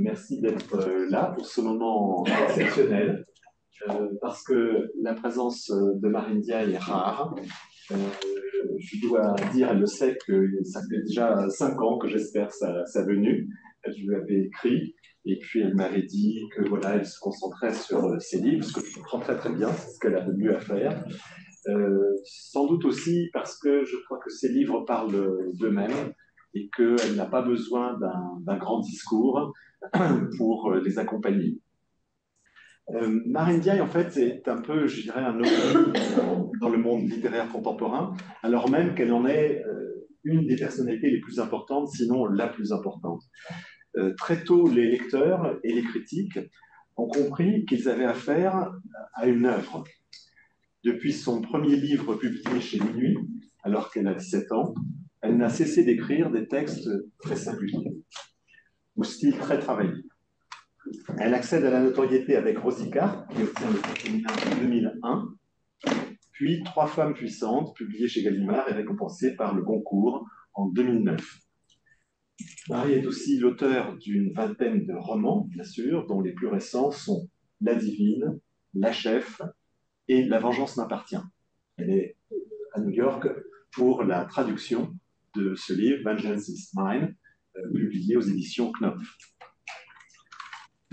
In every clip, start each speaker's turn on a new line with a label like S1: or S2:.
S1: merci d'être là pour ce moment exceptionnel, parce que la présence de Marine Ndiaye est rare. Je dois dire, elle le sait, que ça fait déjà 5 ans que j'espère sa venue. Je lui avais écrit, et puis elle m'avait dit que voilà, elle se concentrait sur ses livres, ce que je comprends très très bien, c'est ce qu'elle a de mieux à faire. Sans doute aussi parce que je crois que ses livres parlent d'eux-mêmes et qu'elle n'a pas besoin d'un grand discours pour les accompagner. Marine Ndiaye, en fait, c'est un peu, je dirais, un ovni dans le monde littéraire contemporain, alors même qu'elle en est une des personnalités les plus importantes, sinon la plus importante. Très tôt, les lecteurs et les critiques ont compris qu'ils avaient affaire à une œuvre. Depuis son premier livre publié chez Minuit, alors qu'elle a 17 ans, elle n'a cessé d'écrire des textes très singuliers, au style très travaillé. Elle accède à la notoriété avec Rosicart, qui obtient le prix féminin en 2001, puis Trois femmes puissantes, publié chez Gallimard et récompensé par le Goncourt en 2009. Marie est aussi l'auteur d'une vingtaine de romans, bien sûr, dont les plus récents sont La Divine, La Chef et La Vengeance m'appartient. Elle est à New York pour la traduction de ce livre, Vengeance is Mine, publié aux éditions Knopf.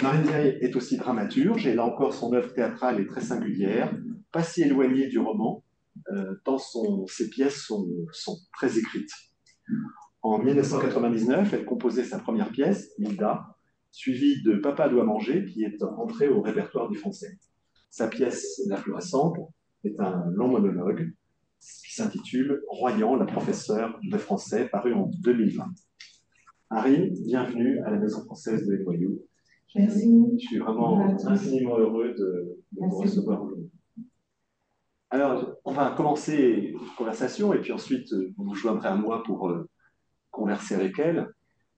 S1: Marine Ndiaye est aussi dramaturge, et là encore son œuvre théâtrale est très singulière, pas si éloignée du roman, tant ses pièces sont très écrites. En 1999, elle composait sa première pièce, Hilda, suivie de Papa doit manger, qui est entrée au répertoire du Français. Sa pièce la plus récente est un long monologue qui s'intitule Royan, la professeure de français, paru en 2020. Harry, bienvenue à la Maison française de Les Noyaux.
S2: Merci.
S1: Je suis vraiment infiniment heureux de vous recevoir aujourd'hui. Alors, on va commencer la conversation et puis ensuite vous vous joindrez à moi pour converser avec elle.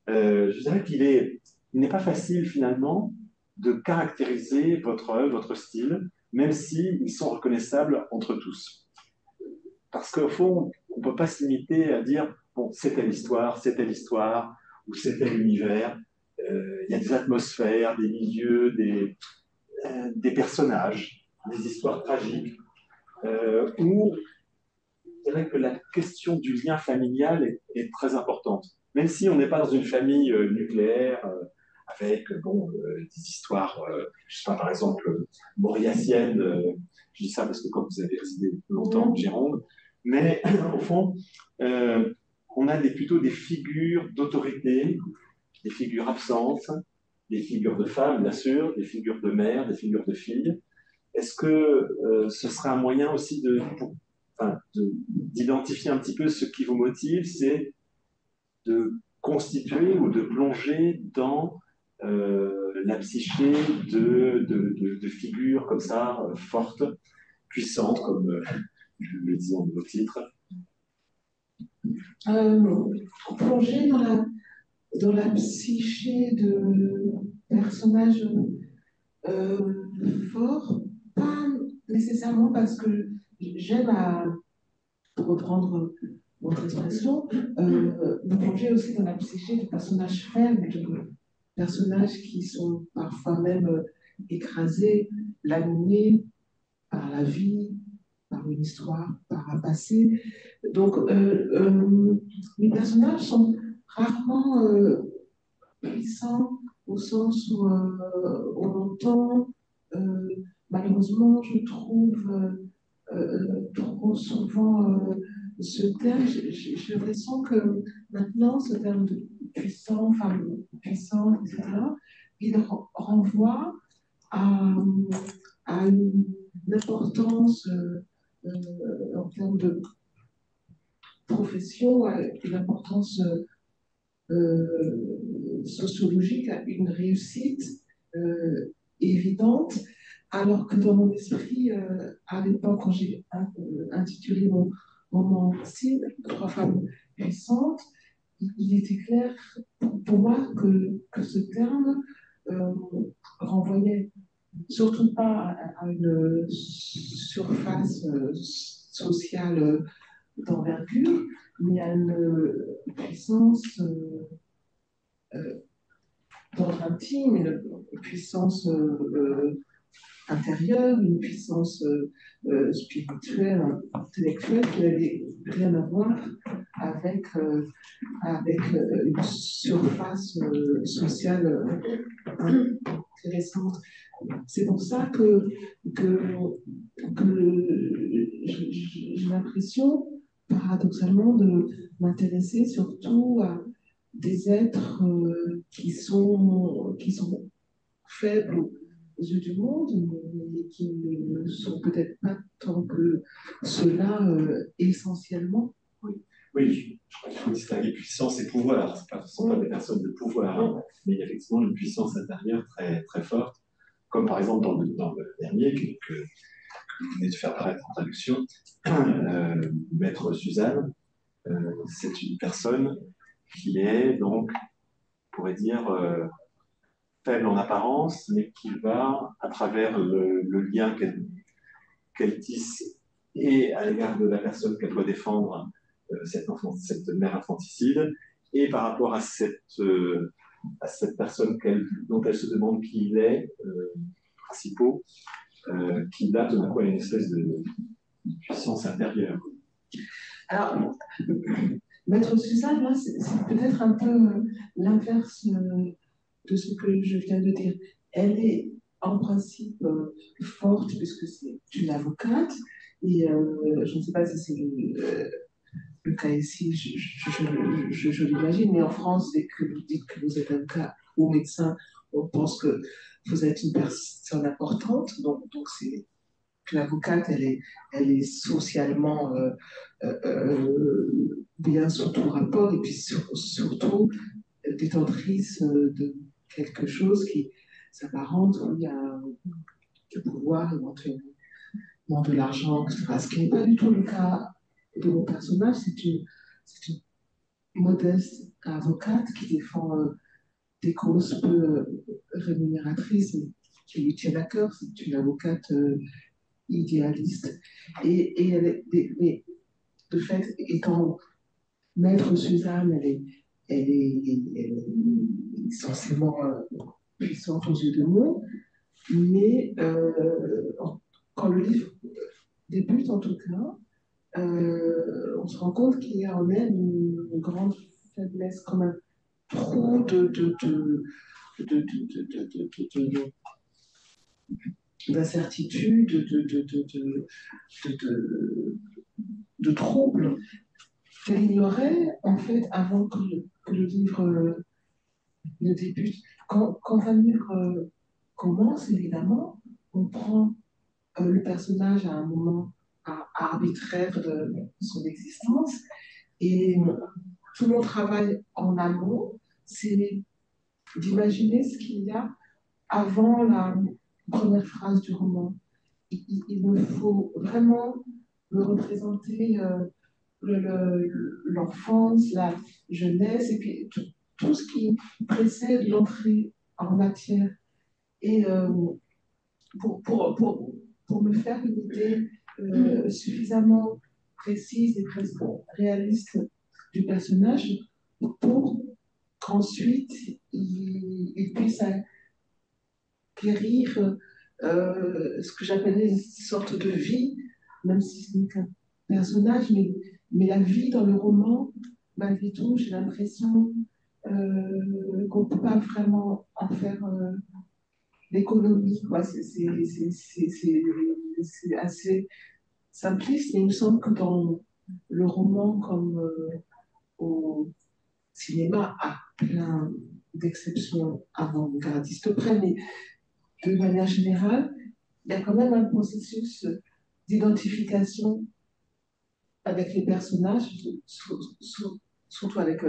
S1: Je dirais qu'il n'est pas facile finalement de caractériser votre œuvre, votre style, même s'ils sont reconnaissables entre tous. Parce qu'au fond, on ne peut pas se limiter à dire bon, c'est telle histoire, ou c'est tel univers. Il y a des atmosphères, des milieux, des personnages, des histoires tragiques, où je dirais que la question du lien familial est très importante. Même si on n'est pas dans une famille nucléaire, avec des histoires, je sais pas, par exemple, mauriaciennes, je dis ça parce que comme vous avez résidé longtemps en Gironde, mais au fond, on a plutôt des figures d'autorité, des figures absentes, des figures de femmes, bien sûr, des figures de mères, des figures de filles. Est-ce que ce serait un moyen aussi d'identifier un petit peu ce qui vous motive, c'est de constituer ou de plonger dans la psyché de figures comme ça, fortes, puissantes, comme je le dis en vos titres.
S2: Plonger dans la psyché de personnages forts, pas nécessairement parce que j'aime à reprendre votre expression, de plonger aussi dans la psyché de personnages faibles, de personnages qui sont parfois même écrasés, laminés par la vie, par une histoire, par un passé. Donc, les personnages sont rarement puissants au sens où on entend, malheureusement, je trouve trop souvent ce terme, j'ai l'impression que maintenant, ce terme de puissant, femme puissante, etc., il renvoie à une importance en termes de profession, à une importance sociologique, à une réussite évidente, alors que dans mon esprit, à l'époque, quand j'ai intitulé mon roman Trois femmes puissantes, il était clair pour moi que ce terme renvoyait surtout pas à une surface sociale d'envergure, mais à une puissance d'ordre intime, une puissance intérieure, une puissance spirituelle, intellectuelle qui n'avait rien à voir avec, une surface sociale intéressante. C'est pour ça que j'ai l'impression, paradoxalement, de m'intéresser surtout à des êtres qui sont faibles aux yeux du monde, mais qui ne sont peut-être pas tant que cela essentiellement.
S1: Oui, je crois qu'il faut distinguer puissance et pouvoir. Ce ne sont pas des personnes de pouvoir, hein, mais il y a effectivement une puissance intérieure très, très forte, comme par exemple dans le dernier que vous venez de faire paraître en traduction, Maître Suzanne, c'est une personne qui est donc, on pourrait dire, faible en apparence, mais qui va, à travers le lien qu'elle tisse et à l'égard de la personne qu'elle doit défendre, cette mère infanticide, et par rapport à cette personne dont elle se demande qui il est, principaux, qui là, tout d'un coup, a une espèce de puissance intérieure.
S2: Alors, Maître Suzanne, là, c'est peut-être un peu l'inverse de ce que je viens de dire. Elle est en principe forte puisque c'est une avocate et je ne sais pas si c'est le cas ici, je l'imagine, mais en France, dès que vous dites que vous êtes avocat ou médecin, on pense que vous êtes une personne importante, donc c'est l'avocate, elle est socialement bien sous tout rapport et puis surtout détentrice de quelque chose qui s'apparente oui, à du pouvoir, éventuellement de l'argent, etc. Ce qui n'est pas du tout le cas de mon personnage, c'est une modeste avocate qui défend des causes peu rémunératrices, mais qui lui tiennent à cœur. C'est une avocate idéaliste. Et mais de fait, étant maître Suzanne, elle est essentiellement puissante aux yeux de nous, mais quand le livre débute, en tout cas, on se rend compte qu'il y a en elle une grande faiblesse, comme un trop d'incertitude, de troubles qu'elle ignorait en fait avant que le livre ne débute. Quand un livre commence, évidemment, on prend le personnage à un moment arbitraire de son existence et tout mon travail en amont, c'est d'imaginer ce qu'il y a avant la première phrase du roman. Il me faut vraiment me représenter l'enfance, la jeunesse, et puis tout ce qui précède l'entrée en matière. Et pour me faire une idée suffisamment précise et presque réaliste du personnage, pour qu'ensuite il puisse acquérir ce que j'appelais une sorte de vie, même si ce n'est qu'un personnage, mais la vie dans le roman, malgré tout, j'ai l'impression qu'on ne peut pas vraiment en faire l'économie. C'est assez simpliste, mais il me semble que dans le roman, comme au cinéma, à plein d'exceptions avant-gardistes près, mais de manière générale, il y a quand même un processus d'identification avec les personnages, surtout avec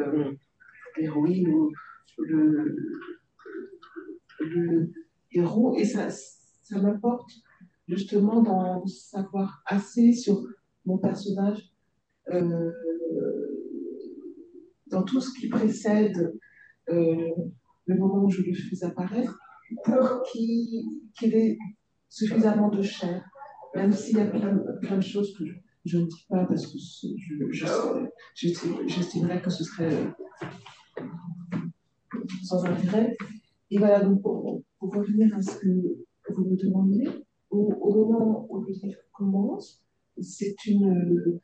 S2: l'héroïne ou le, le héros, et ça m'apporte justement d'en savoir assez sur mon personnage euh, dans tout ce qui précède le moment où je le fais apparaître, pour qu'il ait suffisamment de chair, même s'il y a plein de choses que je ne dis pas parce que j'estimerais que ce serait sans intérêt, Et voilà, donc pour revenir à ce que vous me demandez, au moment où le livre commence, c'est une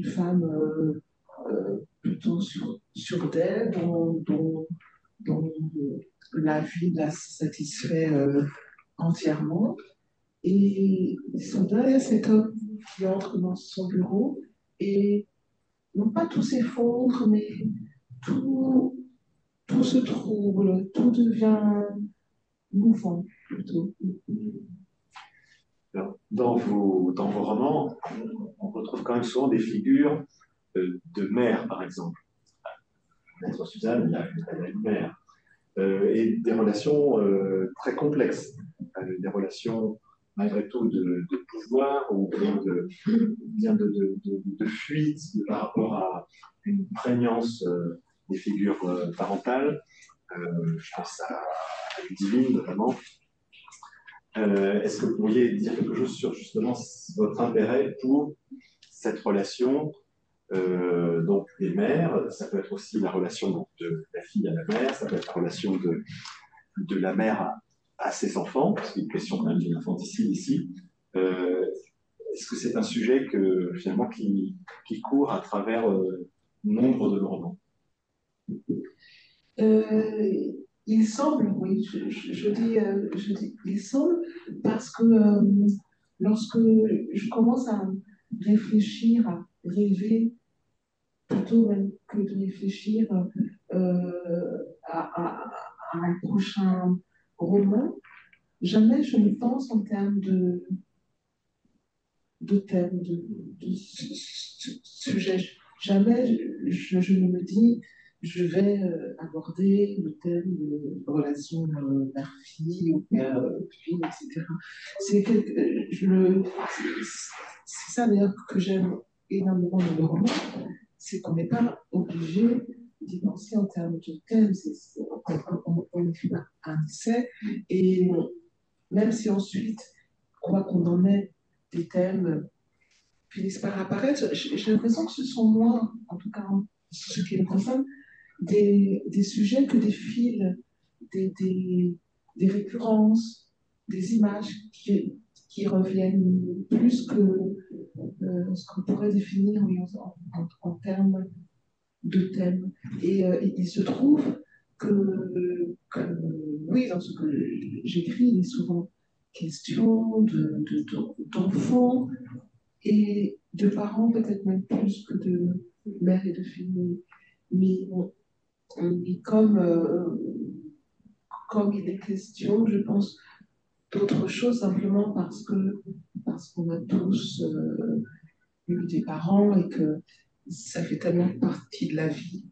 S2: femme plutôt sur d'elle, dont la vie la satisfait entièrement. Et soudain, il y a cet homme qui entre dans son bureau et non pas tout s'effondre, mais tout, tout se trouble, tout devient mouvant plutôt.
S1: Dans vos romans, on retrouve quand même souvent des figures de mère, par exemple. Maître Suzanne, elle a une mère. Et des relations très complexes, des relations malgré tout de pouvoir ou bien de fuite par rapport à une prégnance des figures parentales. Je pense à Ludivine notamment. Est-ce que vous pourriez dire quelque chose sur justement votre intérêt pour cette relation donc des mères? Ça peut être aussi la relation donc, de la fille à la mère, ça peut être la relation de la mère à ses enfants, parce qu'il est question quand même d'une infanticide ici. Est-ce que c'est un sujet finalement qui court à travers nombre de romans?
S2: Il semble, oui, je dis il semble, parce que lorsque je commence à réfléchir, à rêver, plutôt même que de réfléchir à un prochain roman, jamais je ne pense en termes de thèmes, de sujets. Jamais je ne me dis je vais aborder le thème de relation mère-fille ou père-fille, etc. C'est ça d'ailleurs que j'aime énormément dans le roman, c'est qu'on n'est pas obligé d'y penser en termes de thèmes. On fait un essai et même si ensuite on voit qu'on en est des thèmes finissent par apparaître, j'ai l'impression que ce sont moins, en tout cas ce qui me concerne, des sujets que des fils, des, des, des récurrences, des images qui reviennent plus que ce qu'on pourrait définir oui, en termes de thèmes. Et il se trouve que, oui, dans ce que j'écris, il est souvent question d'enfants et de parents, peut-être même plus que de mère et de fille. Mais, mais comme il est question, je pense, d'autre chose, simplement parce qu'on a tous eu des parents et que ça fait tellement partie de la vie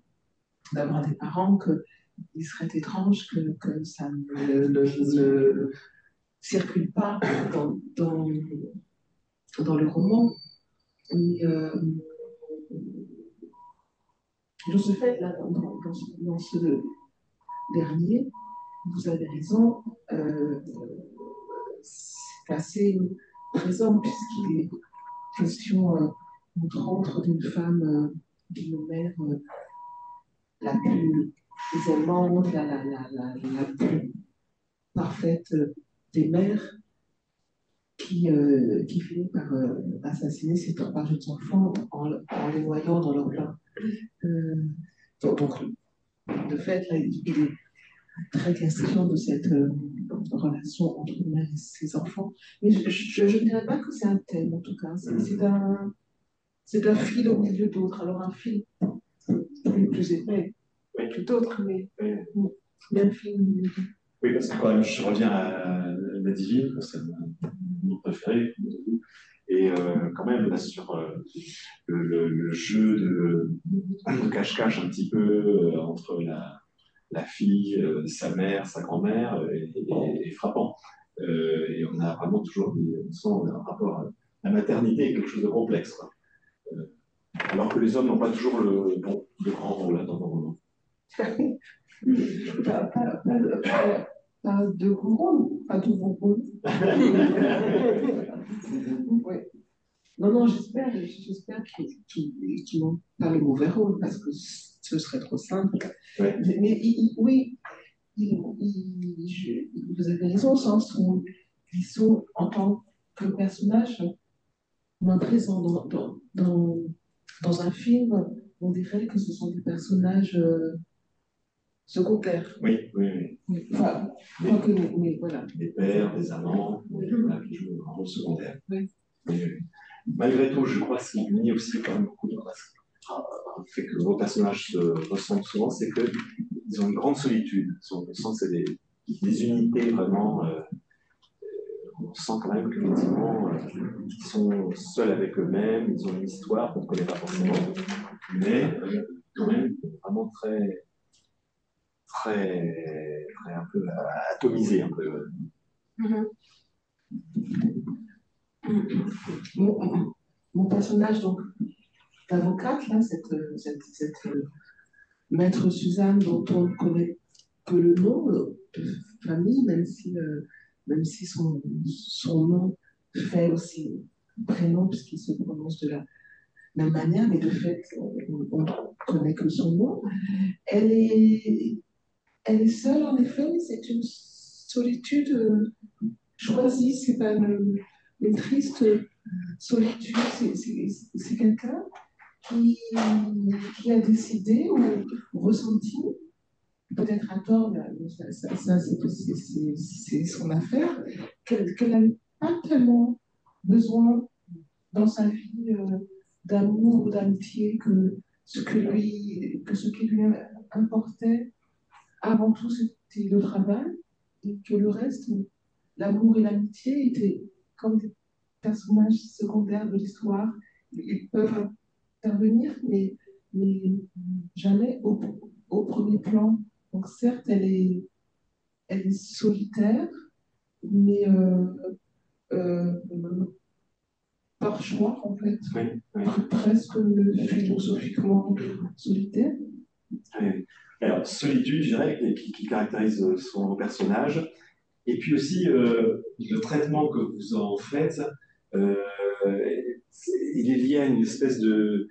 S2: d'avoir des parents qu'il serait étrange que ça ne circule pas dans le roman. Et, de ce fait, là, dans ce dernier, vous avez raison, c'est assez présent puisqu'il est question, entre autres, d'une femme, d'une mère la plus aimante, la plus parfaite des mères qui finit par assassiner ses trois jeunes enfants en les noyant dans leur bain. Donc, de fait, là, il est très question de cette relation entre une mère et ses enfants. Mais je ne dirais pas que c'est un thème, en tout cas. C'est un fil au milieu d'autres. Alors, un fil plus épais que d'autres, mais un fil au milieu d'autres.
S1: Oui, parce que quand même, je reviens à la divine, c'est mon préféré. Et quand même, là, sur le jeu de cache-cache un petit peu entre la fille, sa mère, sa grand-mère, est frappant. Et on a vraiment toujours un rapport à la maternité est quelque chose de complexe. Quoi. Alors que les hommes n'ont pas toujours le grand rôle là, dans nos romans.
S2: Pas de gros rôle, pas de gros rôle. Ouais. Non, j'espère qu'ils n'ont pas le mauvais rôle parce que ce serait trop simple. Ouais. Mais oui, vous avez raison, au sens où ils sont, en tant que personnages, moins présents dans un film. On dirait que ce sont des personnages secondaires.
S1: Oui, oui, oui.
S2: Oui. Enfin, mais voilà.
S1: Des pères, des amants,
S2: Oui.
S1: voilà, qui jouent un rôle secondaire.
S2: Oui.
S1: Mais, malgré tout, je crois que ce qui unit aussi quand même beaucoup de fait que vos personnages se ressemblent souvent, c'est qu'ils ont une grande solitude. On sent que c'est des unités vraiment. On sent quand même qu'effectivement, ils sont seuls avec eux-mêmes, ils ont une histoire qu'on ne connaît pas forcément, mais quand même vraiment très, très un peu atomisés, un peu.
S2: Mm-hmm. Mon personnage, donc, d'avocate, là, cette maître Suzanne, dont on ne connaît que le nom de famille, même si son nom fait aussi prénom, puisqu'il se prononce de la même manière, mais de fait, on ne connaît que son nom. Elle est seule, en effet, mais c'est une solitude choisie, c'est pas une triste solitude, c'est quelqu'un qui a décidé ou ressenti, peut-être à tort, mais ça c'est son affaire, qu'elle n'a pas tellement besoin dans sa vie d'amour ou d'amitié, que ce qui lui importait avant tout c'était le travail, et que le reste, l'amour et l'amitié, étaient comme des personnages secondaires de l'histoire. Ils peuvent intervenir, mais jamais au premier plan. Donc certes, elle est solitaire, mais euh, par choix, en fait,
S1: Oui, oui.
S2: presque philosophiquement solitaire.
S1: Oui. Alors, solitude, je dirais, qui caractérise son personnage. Et puis aussi, le traitement que vous en faites, euh, il est lié à une espèce de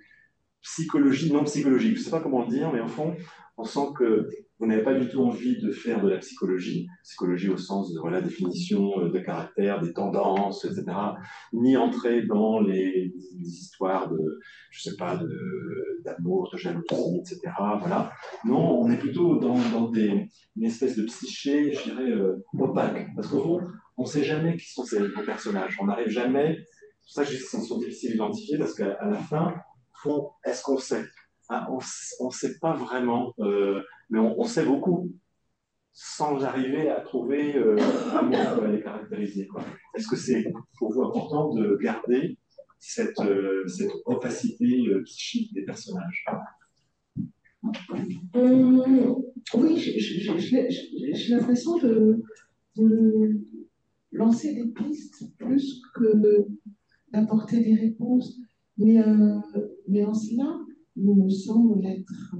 S1: psychologie, non psychologique. Je ne sais pas comment le dire, mais au fond, on sent que vous n'avez pas du tout envie de faire de la psychologie, psychologie au sens de voilà, définition de caractère, des tendances, etc., ni entrer dans les histoires de, je sais pas, d'amour, de jalousie, etc. Voilà. Non, on est plutôt dans une espèce de psyché, je dirais, opaque. Parce qu'au fond, on ne sait jamais qui sont ces personnages. On n'arrive jamais. C'est pour ça que je dis qu'ils sont difficiles à identifier, parce qu'à la fin, est-ce qu'on sait? Ah, on ne sait pas vraiment, mais on sait beaucoup sans arriver à trouver un mot pour les caractériser. Est-ce que c'est pour vous important de garder cette opacité psychique des personnages?
S2: Oui, j'ai l'impression de lancer des pistes plus que d'apporter des réponses. Mais en cela, il me semble être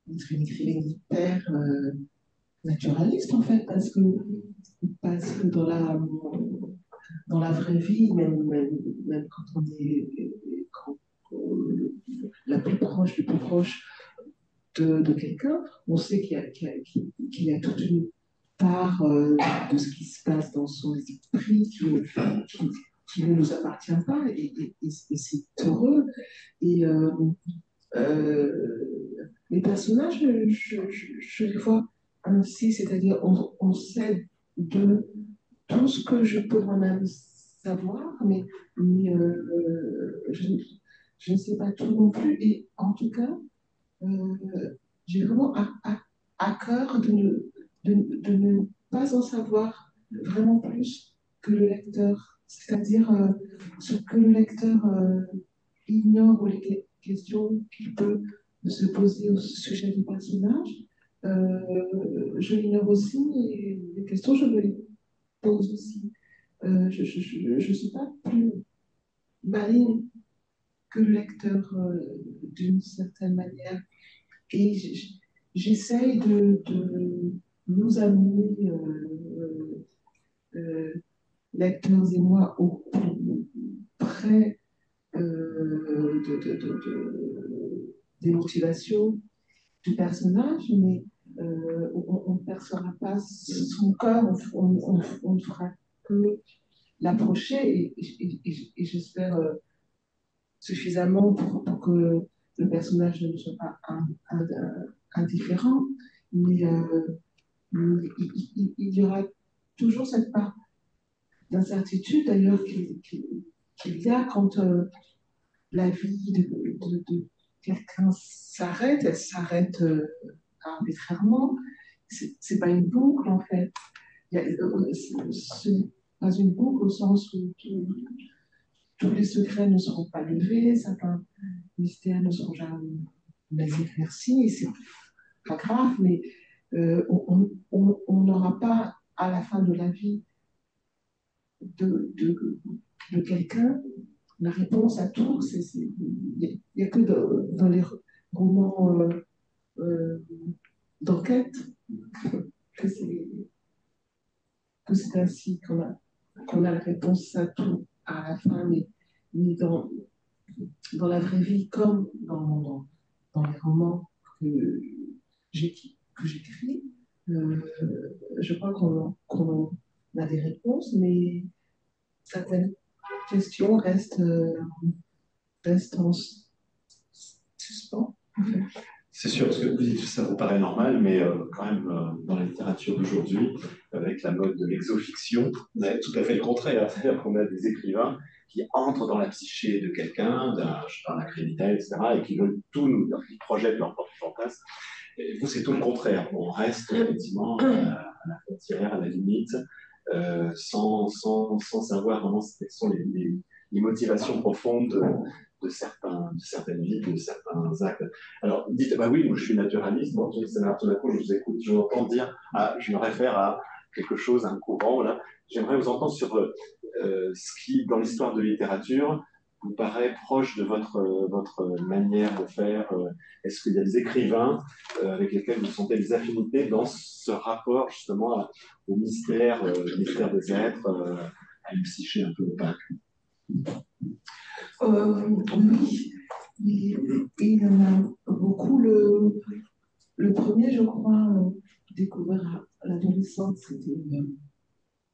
S2: une écrivaine hyper naturaliste, en fait, parce que dans la vraie vie, même quand on est le plus proche de quelqu'un, on sait qu'il y a toute une part de ce qui se passe dans son esprit qui ne nous appartient pas, et c'est heureux. Et les personnages, je les vois ainsi, c'est-à-dire on sait de tout ce que je peux moi-même savoir, mais je ne sais pas tout non plus. Et en tout cas, j'ai vraiment à cœur de ne pas en savoir vraiment plus que le lecteur, c'est-à-dire ce que le lecteur ignore, ou les questions qu'il peut se poser au sujet du personnage. Je l'ignore aussi, et les questions, je me les pose aussi. Je ne suis pas plus maligne que le lecteur d'une certaine manière. Et j'essaye de nous amener, lecteurs et moi, au plus près des motivations du personnage, mais on ne percera pas son cœur, on ne fera que l'approcher et j'espère suffisamment pour que le personnage ne soit pas indifférent, mais il y aura toujours cette part d'incertitude d'ailleurs qu'il y a quand la vie de quelqu'un s'arrête, elle s'arrête arbitrairement. C'est pas une boucle en fait. C'est pas une boucle au sens où tous les secrets ne seront pas levés, certains mystères ne seront jamais éclaircis, et c'est pas grave, mais on n'aura pas à la fin de la vie de quelqu'un la réponse à tout. Il n'y a que dans les romans d'enquête que c'est ainsi qu'on a la réponse à tout à la fin, mais dans la vraie vie comme dans les romans que j'écris, je crois qu'on a des réponses, mais certaines questions restent en suspens.
S1: C'est sûr, ce que vous dites, ça vous paraît normal, mais quand même, dans la littérature d'aujourd'hui, avec la mode de l'exofiction, on a tout à fait le contraire. C'est-à-dire qu'on a des écrivains qui entrent dans la psyché de quelqu'un, d'un accrédité, etc., et qui veulent tout nous dire, qui projettent leur propre fantasme. Et vous, c'est tout le contraire. On reste effectivement à la frontière, à la limite, sans savoir vraiment quelles sont les motivations profondes de certaines vies, de certains actes. Alors, dites, bah oui, moi je suis naturaliste, bon, tout d'un coup, je vous écoute, je vous entends dire, ah, je me réfère à quelque chose, à un courant, là. J'aimerais vous entendre sur ce qui, dans l'histoire de littérature, vous paraît proche de votre manière de faire. Est-ce qu'il y a des écrivains avec lesquels vous sentez des affinités dans ce rapport, justement, au mystère des êtres, à une psyché un peu opaque?
S2: Oui, il y en a beaucoup. Le premier, je crois, découvert à l'adolescence,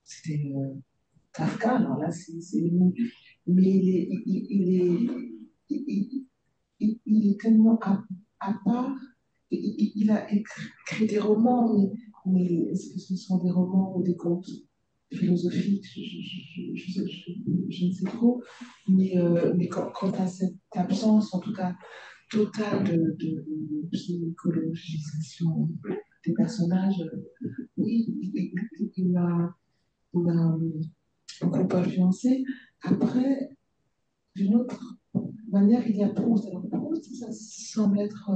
S2: c'était Kafka. Alors là, mais il est tellement à part. Il a écrit des romans, mais est-ce que ce sont des romans ou des contes philosophique, je ne sais trop, mais quant à cette absence, en tout cas totale de psychologisation des personnages, oui, il m'a beaucoup influencé. Après, d'une autre manière, il y a Proust. Alors Proust, ça semble être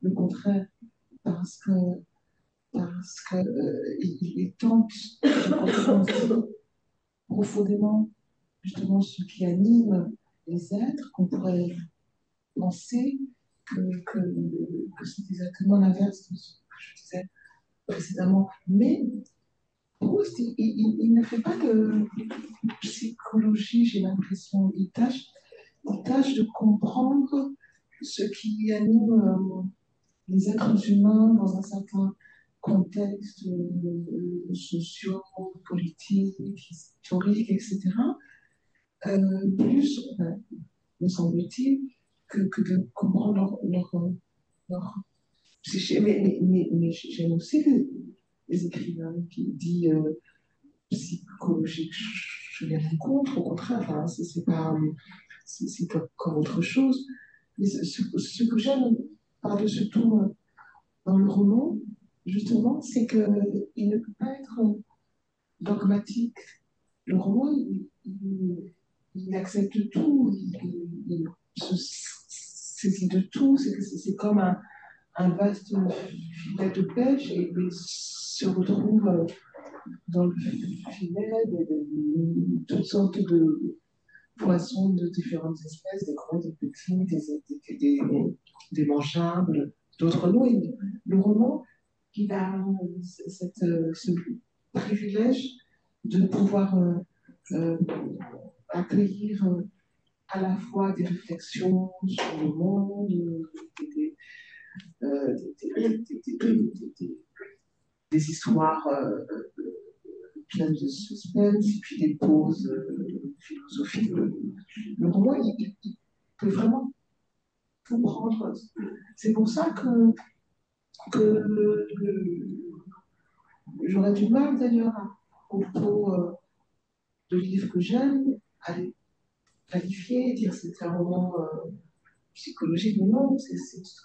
S2: le contraire, parce que il tente de comprendre profondément justement ce qui anime les êtres, qu'on pourrait penser que c'est exactement l'inverse de ce que je disais précédemment. Mais Proust, il ne fait pas de psychologie, j'ai l'impression. Il tâche de comprendre ce qui anime les êtres humains dans un certain contexte socio-politique, historique, etc. Plus, me semble-t-il, que de comprendre leur psyché. Mais j'aime aussi les écrivains qui disent psychologique. Je les rencontre, au contraire, enfin, c'est encore autre chose. Mais ce que j'aime par-dessus tout dans le roman, justement, c'est qu'il ne peut pas être dogmatique. Le roman, il accepte tout, il se saisit de tout, c'est comme un vaste filet de pêche et il se retrouve dans le filet toutes sortes de poissons de différentes espèces, des gros, des petits, des mangeables, d'autres non. Et le roman, il a ce privilège de pouvoir accueillir à la fois des réflexions sur le monde, des histoires pleines de suspense, et puis des pauses philosophiques. Le roman, il peut vraiment tout prendre. C'est pour ça que j'aurais du mal d'ailleurs à propos de livres que j'aime à les qualifier, dire que c'est un roman psychologique, mais non, c'est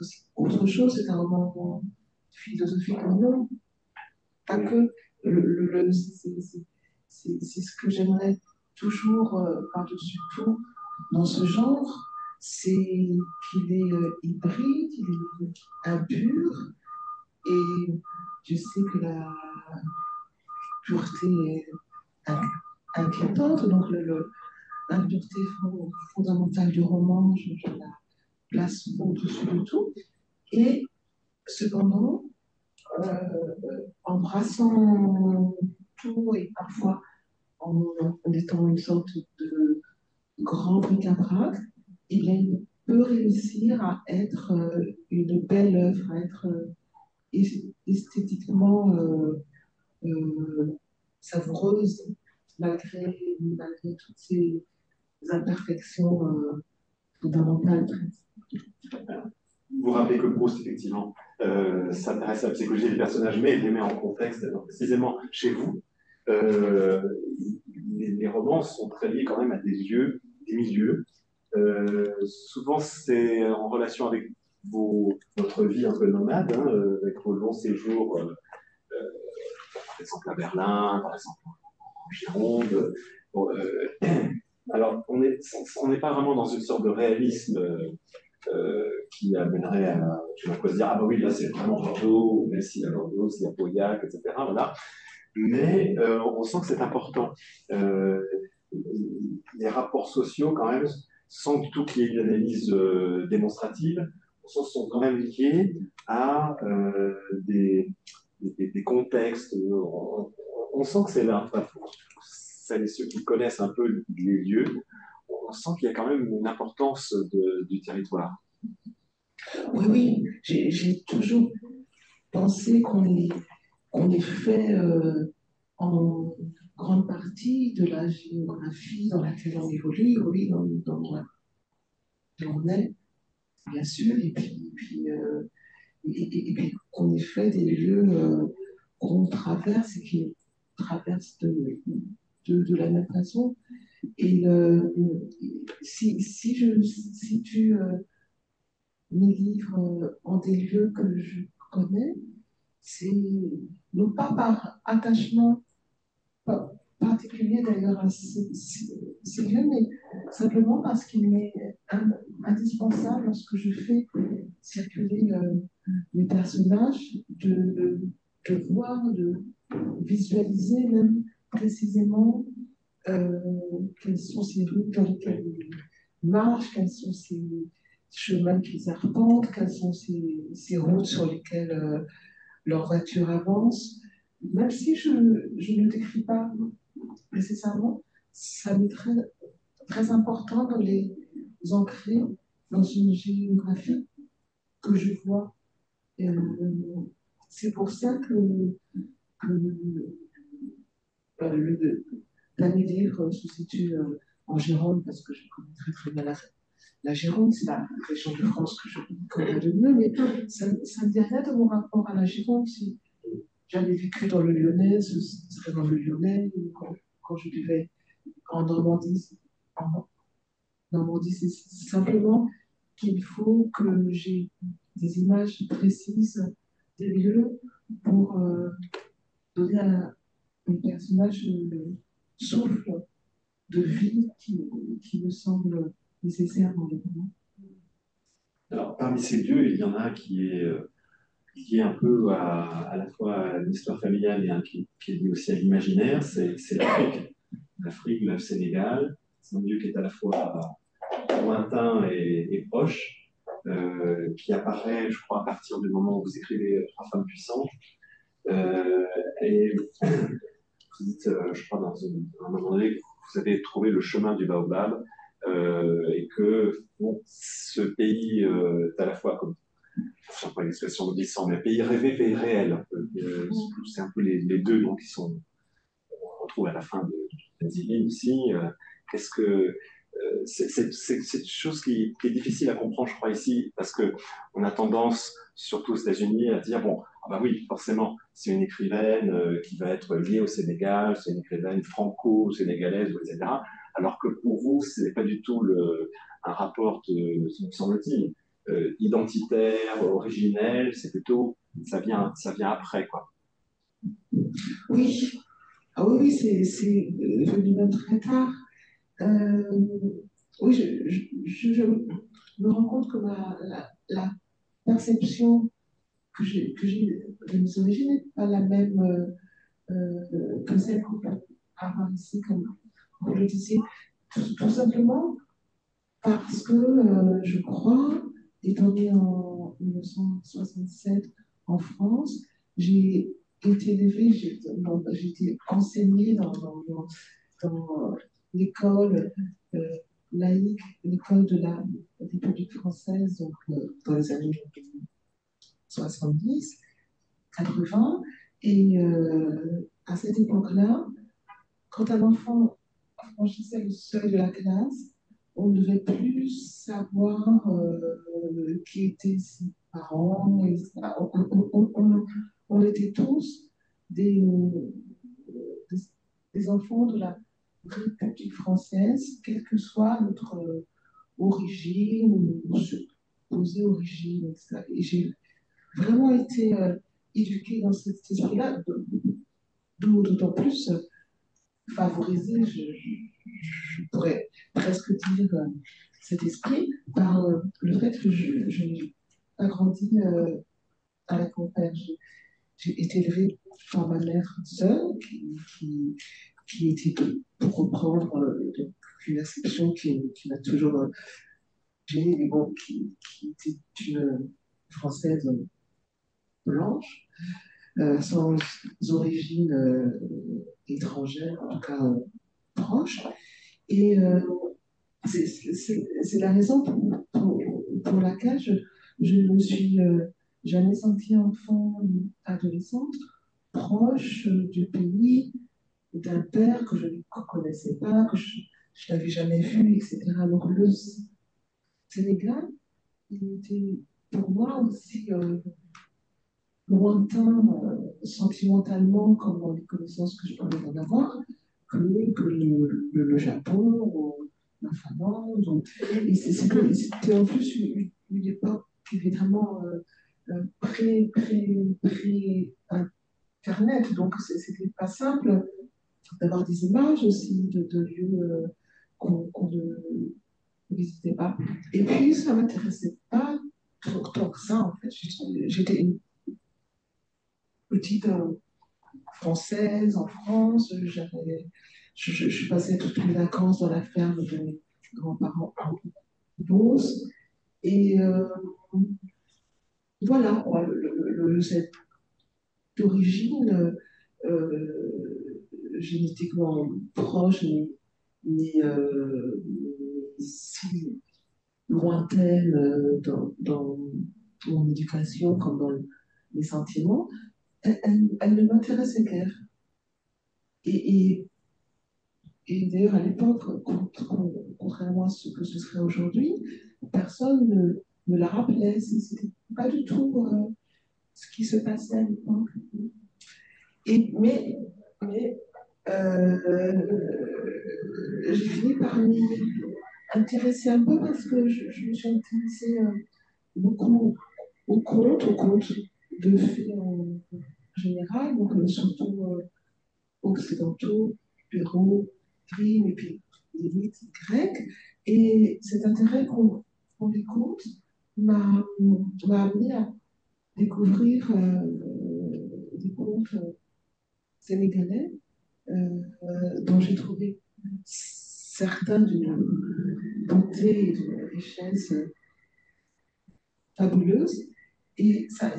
S2: aussi autre chose, c'est un roman philosophique, mais non, pas que. C'est ce que j'aimerais toujours, par-dessus tout, dans ce genre, c'est qu'il est hybride, il est impur, et je sais que la pureté est inquiétante, donc l'impureté fondamentale du roman, je la place au-dessus de tout. Et cependant, embrassant tout et parfois en étant une sorte de grand bric-à-brac, il peut réussir à être une belle œuvre, à être esthétiquement savoureuse, malgré toutes ces imperfections fondamentales.
S1: Vous vous rappelez que Proust, effectivement, s'intéresse à la psychologie des personnages, mais il les met en contexte. Alors, précisément, chez vous, euh, les romans sont très liés quand même à des lieux, des milieux. Souvent, c'est en relation avec votre vie un peu nomade, hein, avec vos longs séjours, par exemple à Berlin, par exemple en Gironde. Bon, alors, on n'est pas vraiment dans une sorte de réalisme qui amènerait à tu vas se dire ah bah oui là c'est vraiment Bordeaux, ou même s'il y a Bordeaux, s'il y a Pauillac, etc. Voilà. Mais on sent que c'est important. Euh, les rapports sociaux quand même, sans du tout qu'il y ait une analyse démonstrative, on sent qu'ils sont quand même liés à des contextes. On sent que c'est là. Enfin, pour celles et ceux qui connaissent un peu les lieux, on sent qu'il y a quand même une importance du territoire.
S2: Oui, oui, j'ai toujours pensé qu'on est fait en grande partie de la géographie dans laquelle on évolue, oui, dans laquelle on est, bien sûr, et puis qu'on est fait des lieux qu'on traverse et qui traversent de la même façon. Et si je situe mes livres en des lieux que je connais, c'est non pas par attachement particulier d'ailleurs à ces lieux, mais simplement parce qu'il m'est indispensable lorsque je fais circuler mes personnages de voir, de visualiser même précisément euh, quelles sont ces rues dans lesquelles ils marchent, quels sont ces chemins qu'ils arpentent, quelles sont ces routes sur lesquelles leur voiture avance. Même si je ne décris pas nécessairement, ça m'est très important de les ancrer dans une géographie que je vois. C'est pour ça que le dernier livre se situe en Gironde, parce que je connais très bien la Gironde, c'est la région de France que je connais le mieux, mais ça me dit rien de mon rapport à la Gironde. Si j'avais vécu dans le Lyonnais, ce serait dans le Lyonnais, quand je vivais en Normandie. En Normandie, c'est simplement qu'il faut que j'ai des images précises des lieux pour donner à un personnage le souffle de vie qui me semble nécessaire dans le roman.
S1: Alors, parmi ces lieux, il y en a un qui est lié un peu à la fois à l'histoire familiale et qui est lié aussi à l'imaginaire, c'est l'Afrique. L'Afrique, le Sénégal, c'est un lieu qui est à la fois lointain et proche, qui apparaît, je crois, à partir du moment où vous écrivez Trois femmes puissantes. Et vous dites, je crois, à un moment donné, que vous avez trouvé le chemin du baobab et que bon, ce pays est à la fois comme je pas une expression glissante, mais pays rêvé, pays réel. Un peu. C'est un peu les deux donc, qui sont, on retrouve à la fin de Zilli aussi. Qu'est-ce que c'est une chose qui est difficile à comprendre, je crois, ici, parce que on a tendance, surtout aux États-Unis, à dire bon, ah bah oui, forcément, c'est une écrivaine qui va être liée au Sénégal, c'est une écrivaine franco-sénégalaise, etc. Alors que pour vous, ce n'est pas du tout un rapport, me semble-t-il, identitaire, originel, c'est plutôt, ça vient après, quoi.
S2: Oui, ah oui, oui, c'est venu même très tard. Euh, oui, je me rends compte que la perception que j'ai de mes origines n'est pas la même que celle qu'on peut avoir ici, comme vous le disiez, tout simplement parce que je crois, étant née en 1967 en France, j'ai été élevée, j'ai été enseignée dans l'école laïque, l'école de la République française, donc dans les années 70, 80. Et à cette époque-là, quand un enfant franchissait le seuil de la classe, on ne devait plus savoir qui étaient ses parents. On était tous des, des enfants de la République française, quelle que soit notre origine ou supposée origine, etc. Et j'ai vraiment été éduquée dans cet esprit-là, d'autant plus favorisée, je pourrais presque dire, cet esprit par le fait que je n'ai pas grandi à la campagne. J'ai été élevée par ma mère seule, qui était, pour reprendre une exception qui m'a toujours gênée, mais bon, qui était une Française blanche, sans origine étrangère, en tout cas proche. Et c'est la raison pour laquelle je ne me suis jamais sentie enfant ou adolescente proche du pays, d'un père que je ne connaissais pas, que je n'avais jamais vu, etc. Donc le Sénégal, il était pour moi aussi lointain sentimentalement, comme dans les connaissances que je pouvais en avoir, que le Japon ou la Finlande. Et c'était en plus une époque évidemment pré-Internet, donc c'était pas simple d'avoir des images aussi de lieux qu'on ne visitait pas. Et puis ça m'intéressait pas tant que ça en fait. J'étais une petite française en France. Je passais toutes mes vacances dans la ferme de mes grands-parents en Beauce. Et voilà, cette origine génétiquement proche, mais si lointaine dans mon éducation comme dans mes sentiments, elle ne m'intéressait guère. Et, et d'ailleurs, à l'époque, contrairement à ce que ce serait aujourd'hui, personne ne me la rappelait. C'était pas du tout ce qui se passait à l'époque. Mais j'ai fini par m'y intéresser un peu parce que je me suis intéressée beaucoup aux contes de fées en général, donc surtout occidentaux, Pérou, Grimm et puis les mythes grecs. Et cet intérêt qu'on les conte m'a amené à découvrir des contes sénégalais dont j'ai trouvé certains d'une beauté et d'une richesse fabuleuse. Et ça a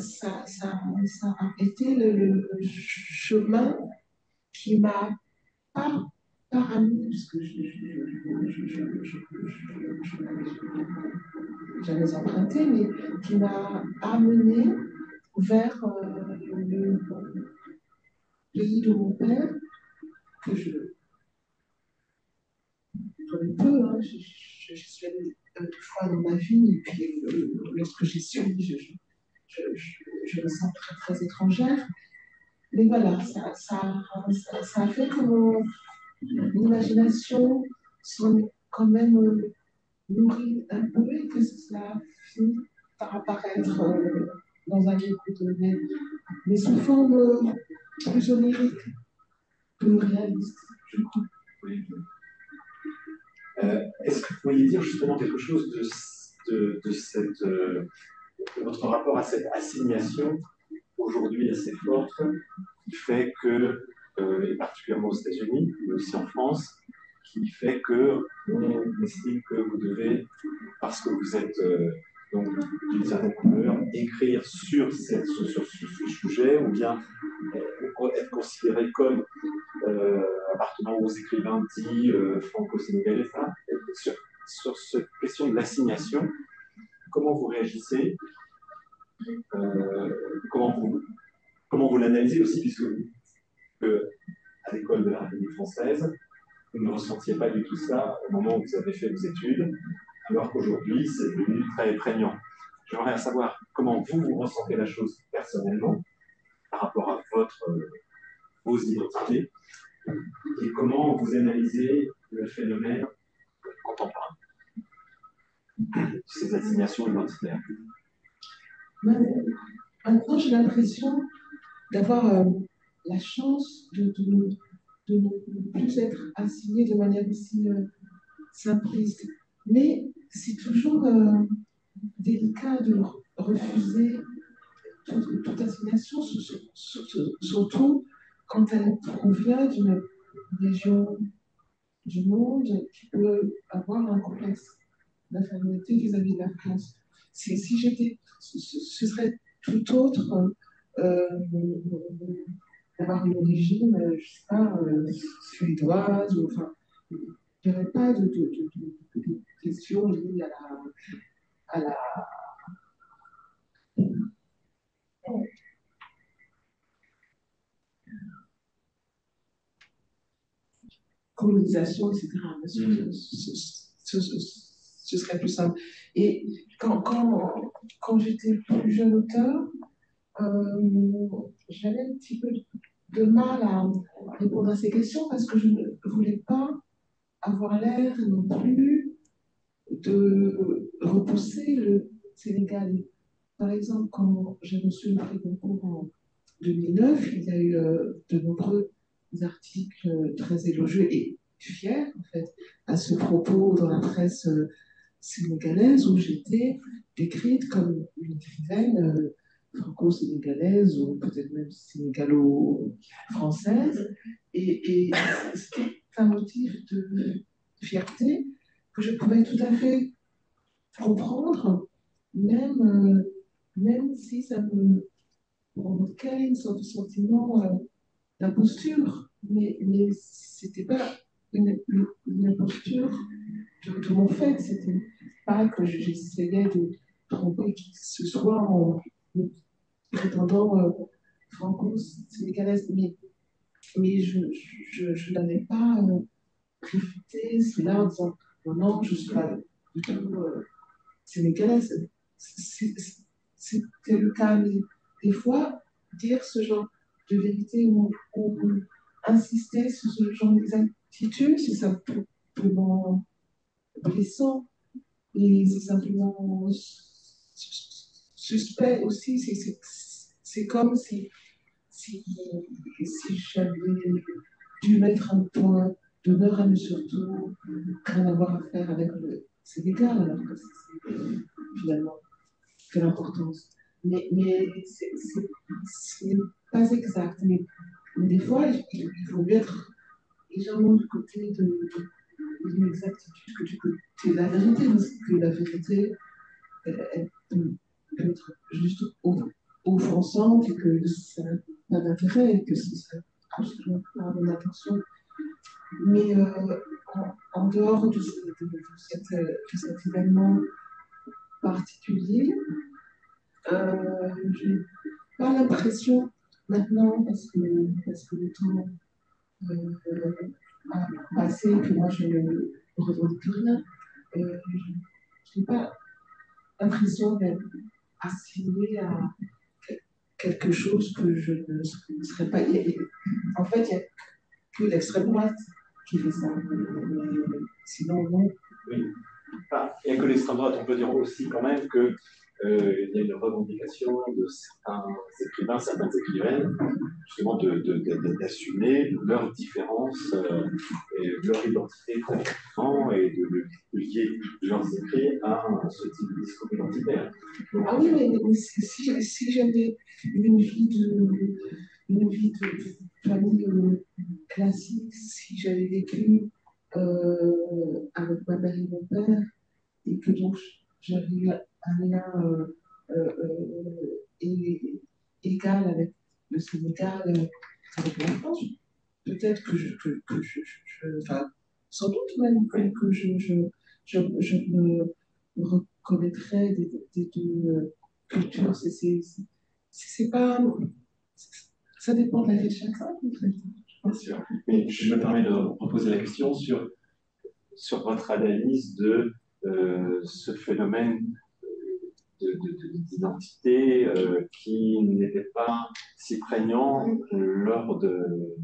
S2: été le chemin qui m'a pas pas ramené, puisque j'avais emprunté, mais qui m'a amené vers le pays de mon père, que je connais peu. Hein. Je suis allée deux fois dans ma vie, et puis lorsque j'y suis, je me sens très, très étrangère. Mais voilà, ça a fait que mon imagination s'en est quand même nourrie un peu et que cela a fini par apparaître dans un livre donné, mais sous forme plus onirique, plus réaliste, je crois.
S1: Oui. Est-ce que vous pourriez dire justement quelque chose de votre rapport à cette assignation aujourd'hui assez forte qui fait que, et particulièrement aux États-Unis, mais aussi en France, qui fait que on estime que vous devez, parce que vous êtes donc d'une certaine couleur, écrire sur ce sujet, ou bien être considéré comme appartenant aux écrivains dits franco-sénégalais. Sur cette question de l'assignation, comment vous réagissez, comment vous l'analysez aussi, puisque à l'école de la République française, vous ne ressentiez pas du tout ça au moment où vous avez fait vos études, alors qu'aujourd'hui, c'est devenu très prégnant. J'aimerais savoir comment vous ressentez la chose personnellement par rapport à vos identités et comment vous analysez le phénomène contemporain, ces assignations identitaires.
S2: Maintenant, j'ai l'impression d'avoir la chance de ne plus être assigné de manière aussi simpliste. Mais c'est toujours délicat de refuser toute assignation, surtout quand elle provient d'une région du monde qui peut avoir un complexe d'infériorité vis-à-vis de la France. Si j'étais, ce serait tout autre d'avoir une origine, je ne sais pas, suédoise, ou, enfin, il n'y aurait pas de questions liées à la colonisation, etc. Ce serait plus simple. Et quand j'étais plus jeune auteur, j'avais un petit peu de mal à répondre à ces questions parce que je ne voulais pas avoir l'air non plus de repousser le Sénégal. Par exemple, quand j'ai reçu le prix Goncourt en 2009, il y a eu de nombreux articles très élogieux et fiers, en fait, à ce propos dans la presse sénégalaise où j'étais décrite comme une écrivaine franco-sénégalaise ou peut-être même sénégalo-française. Et c'était un motif de fierté que je pouvais tout à fait comprendre, même si ça me provoquait une sorte de sentiment d'imposture. Mais c'était pas une imposture de mon fait, c'était pas que j'essayais de tromper qui que ce soit en prétendant franco-sénégalaise, mais je n'avais pas réfuté cela en disant non, non, je ne suis pas du tout sénégalaise. C'était le cas, mais des fois, dire ce genre de vérité ou insister sur ce genre d'exactitude, c'est simplement blessant et c'est simplement suspect aussi. C'est comme si j'avais dû mettre un point d'honneur à ne surtout rien avoir à faire avec le Sénégal, alors que c'est finalement de l'importance. Mais ce n'est pas exact. Mais des fois, il faut mieux être légèrement du côté de l'inexactitude que du côté de la vérité, parce que la vérité, elle peut être juste offensante et que ça n'a pas d'intérêt et que ce serait absolument pas mon intention Mais en dehors de cet événement particulier, je n'ai pas l'impression maintenant, parce que le temps a passé, que moi je ne revendique plus rien, je n'ai pas l'impression d'être assimilée à quelque chose que je ne serais pas. En fait, il n'y a que l'extrême droite qui fait ça. Sinon, non.
S1: Oui. Enfin, il n'y a que l'extrême droite. On peut dire aussi quand même que il y a une revendication de certains écrivains, certaines écrivaines, justement d'assumer leurs différences et leur identité très clairement et de lier leurs écrits à ce type de discours identitaire.
S2: Ah oui, mais si j'avais une vie de famille classique, si j'avais vécu avec ma mère et mon père, et que donc j'avais eu un lien égal avec le Sénégal, avec la France, peut-être enfin, sans doute même que je me reconnaîtrais des deux cultures. C'est pas. Ça dépend de la vie de chacun, en fait.
S1: Bien sûr. Mais je me permets de reposer la question sur votre analyse de ce phénomène d'identité qui n'était pas si prégnant lors de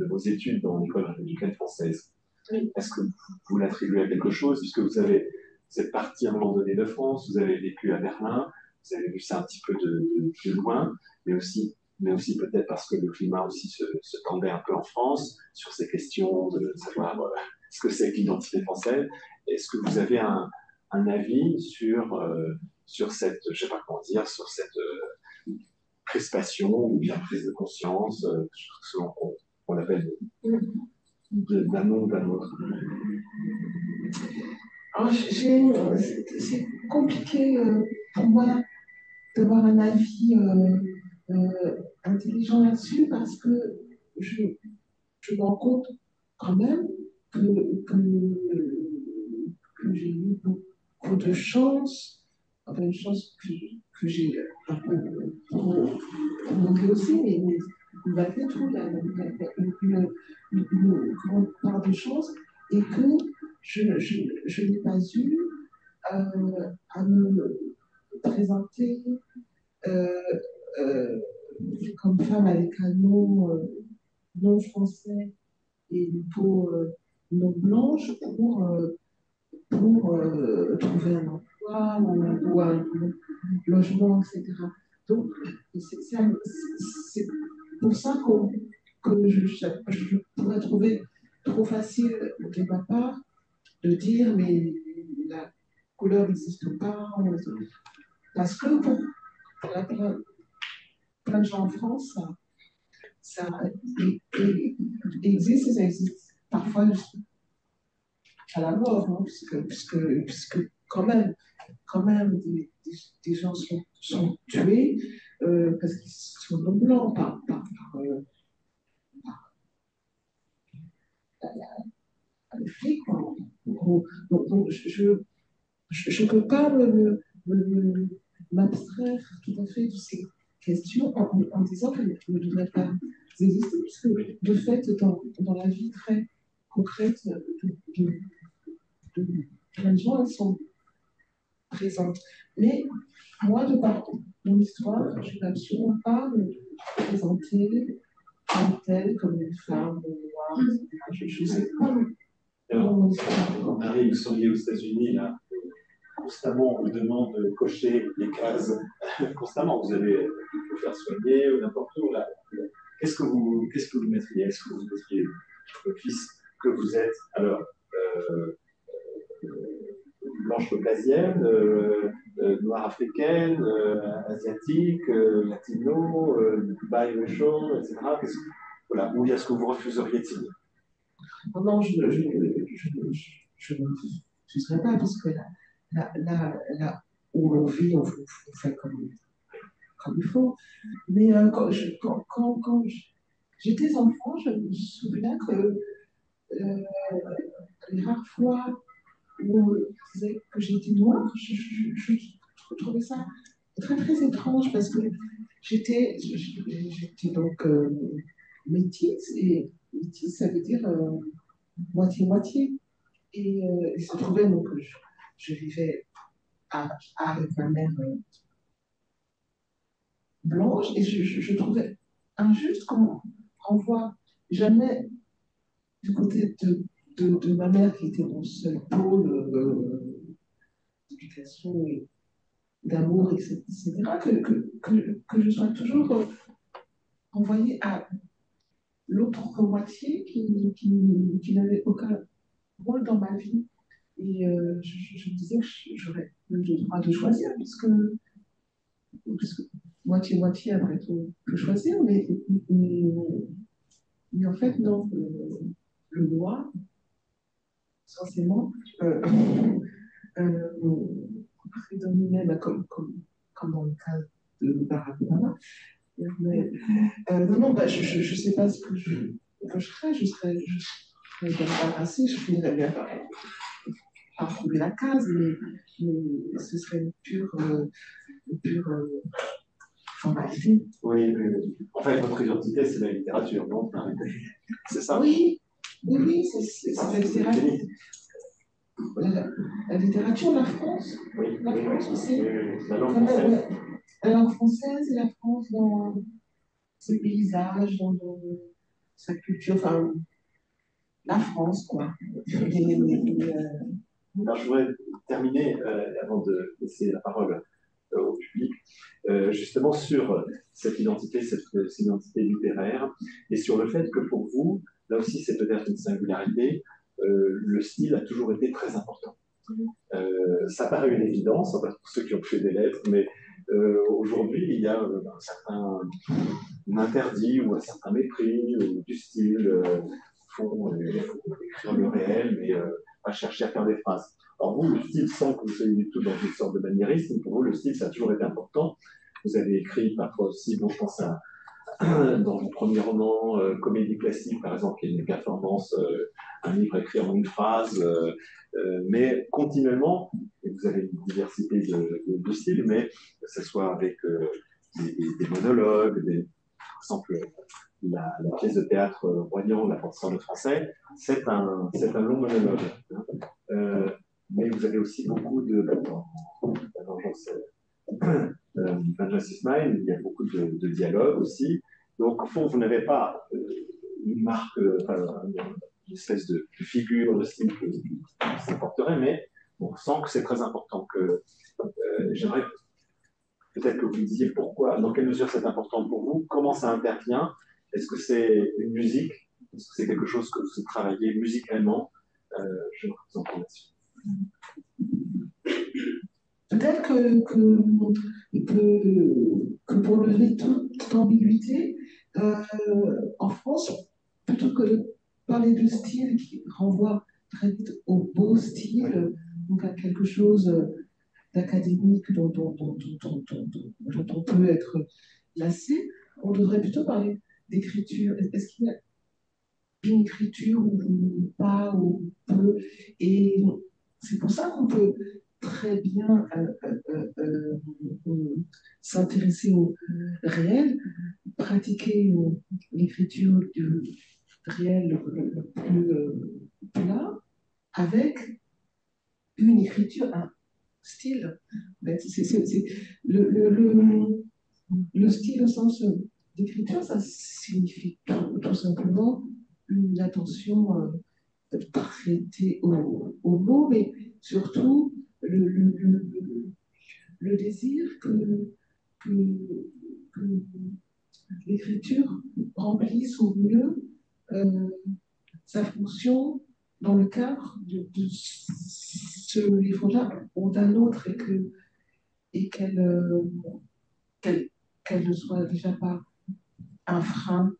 S1: vos études dans l'école républicaine française. Est-ce que vous l'attribuez à quelque chose, puisque vous êtes parti à un moment donné de France, vous avez vécu à Berlin, vous avez vu ça un petit peu de loin, mais aussi peut-être parce que le climat aussi se tendait un peu en France sur ces questions de savoir ce que c'est que l'identité française. Est-ce que vous avez un avis sur cette, je sais pas comment dire, sur cette crispation ou bien prise de conscience, selon qu'on l'appelle d'un nom ou d'un autre?
S2: C'est compliqué pour moi d'avoir un avis intelligent là-dessus parce que je, je me rends compte quand même que j'ai eu beaucoup de chance, enfin une chance que j'ai un peu manqué aussi, mais malgré tout, il y a une grande part de chance et que je n'ai pas eu à me présenter euh, euh, comme femme avec un nom non français et une peau non blanche pour trouver un emploi ou un logement, etc. Donc, c'est pour ça que je pourrais trouver trop facile de ma part de dire mais la couleur n'existe pas. Parce que pour plein de gens en France, ça existe et ça existe parfois à la mort, hein, puisque quand même des gens sont tués parce qu'ils sont non blancs par les flics. Donc je ne peux pas m'abstraire tout à fait de ces questions en disant qu'elles ne devraient pas exister, puisque de fait, dans la vie très concrète de plein de gens, elles sont présentes. Mais moi, de par mon histoire, je n'ai absolument pas me présenter comme telle, comme une femme noire, etc. Je ne sais pas.
S1: Alors, Marie, vous seriez aux États-Unis, là, constamment, on vous demande de cocher les cases, constamment, vous allez vous faire soigner ou n'importe où, là. Qu'est-ce que vous mettriez? Est-ce que vous mettriez le fils que vous êtes? Alors, blanche caucasienne, noire africaine, asiatique, latino, biracial, etc. Voilà, où est-ce que vous refuseriez de signer?
S2: Non, je ne refuserai pas, parce que là où on vit, on fait comme il faut. Mais quand j'étais enfant, je me souviens que euh, les rares fois où on disait que j'étais noire, je trouvais ça très très étrange parce que j'étais donc métisse, et métisse ça veut dire moitié-moitié. Et il se trouvait donc que je vivais avec ma mère blanche, et je trouvais injuste qu'on renvoie jamais du côté de ma mère, qui était mon seul pôle d'éducation et d'amour, etc., que je sois toujours envoyée à l'autre moitié qui n'avait aucun rôle dans ma vie. Et je me disais que j'aurais eu le droit de choisir, puisque moitié-moitié, après tout, peut choisir, mais, mais en fait, non. Le noir, essentiellement, prédominait, comme dans le cas de Barack Obama. Mais, non, non, bah, je ne sais pas ce que je ferais. Je serais embarrassée, je finirais bien par trouver la case, mais ce serait une pure formalité.
S1: Oui, oui, oui. En fait, votre identité, c'est la littérature, non? C'est ça?
S2: Oui, oui, oui, c'est la littérature. La littérature, la France,
S1: oui,
S2: la France aussi.
S1: La langue française.
S2: La langue française et la France dans ses paysages, dans sa culture, enfin, la France, quoi.
S1: Alors, je voudrais terminer, avant de laisser la parole au public, justement sur cette identité, cette identité littéraire, et sur le fait que pour vous, là aussi c'est peut-être une singularité, le style a toujours été très important. Ça paraît une évidence, enfin, pour ceux qui ont fait des lettres, mais aujourd'hui il y a un certain interdit ou un certain mépris du style, il faut écrire le réel, mais pas chercher à faire des phrases. Alors vous, le style, sans que vous soyez du tout dans une sorte de maniérisme, pour vous, le style, ça a toujours été important. Vous avez écrit parfois aussi, bon, je pense à dans vos premiers romans, comédie classique, par exemple, il y a une performance, un livre écrit en une phrase, mais continuellement, et vous avez une diversité de styles, mais que ce soit avec des monologues, par exemple, la pièce de théâtre Royan, La Porte de français, c'est un long monologue. Hein. Mais vous avez aussi beaucoup de. Alors, j'en sais. Vengeance is Mine, il y a beaucoup de dialogues aussi. Donc, au fond, vous n'avez pas une marque, une espèce de figure, de style que ça porterait, mais on sent que c'est très important. J'aimerais peut-être que vous me disiez pourquoi, dans quelle mesure c'est important pour vous, comment ça intervient. Est-ce que c'est une musique? Est-ce que c'est quelque chose que vous travaillez musicalement? Je vous en prie là-dessus.
S2: Peut-être que pour lever toute ambiguïté, en France, plutôt que de parler de style qui renvoie très vite au beau style, donc à quelque chose d'académique dont on peut être lassé, on devrait plutôt parler d'écriture. Est-ce qu'il y a une écriture ou pas, ou peu? Et c'est pour ça qu'on peut très bien s'intéresser au réel, pratiquer l'écriture du réel le plus là, avec une écriture, un style. C'est le style au sens d'écriture, ça signifie tout simplement une attention prêtée au mot, mais surtout le désir que, que l'écriture remplisse au mieux euh, sa fonction dans le cadre de ce livre-là ou d'un autre, et qu'elle qu'elle ne soit déjà pas un frein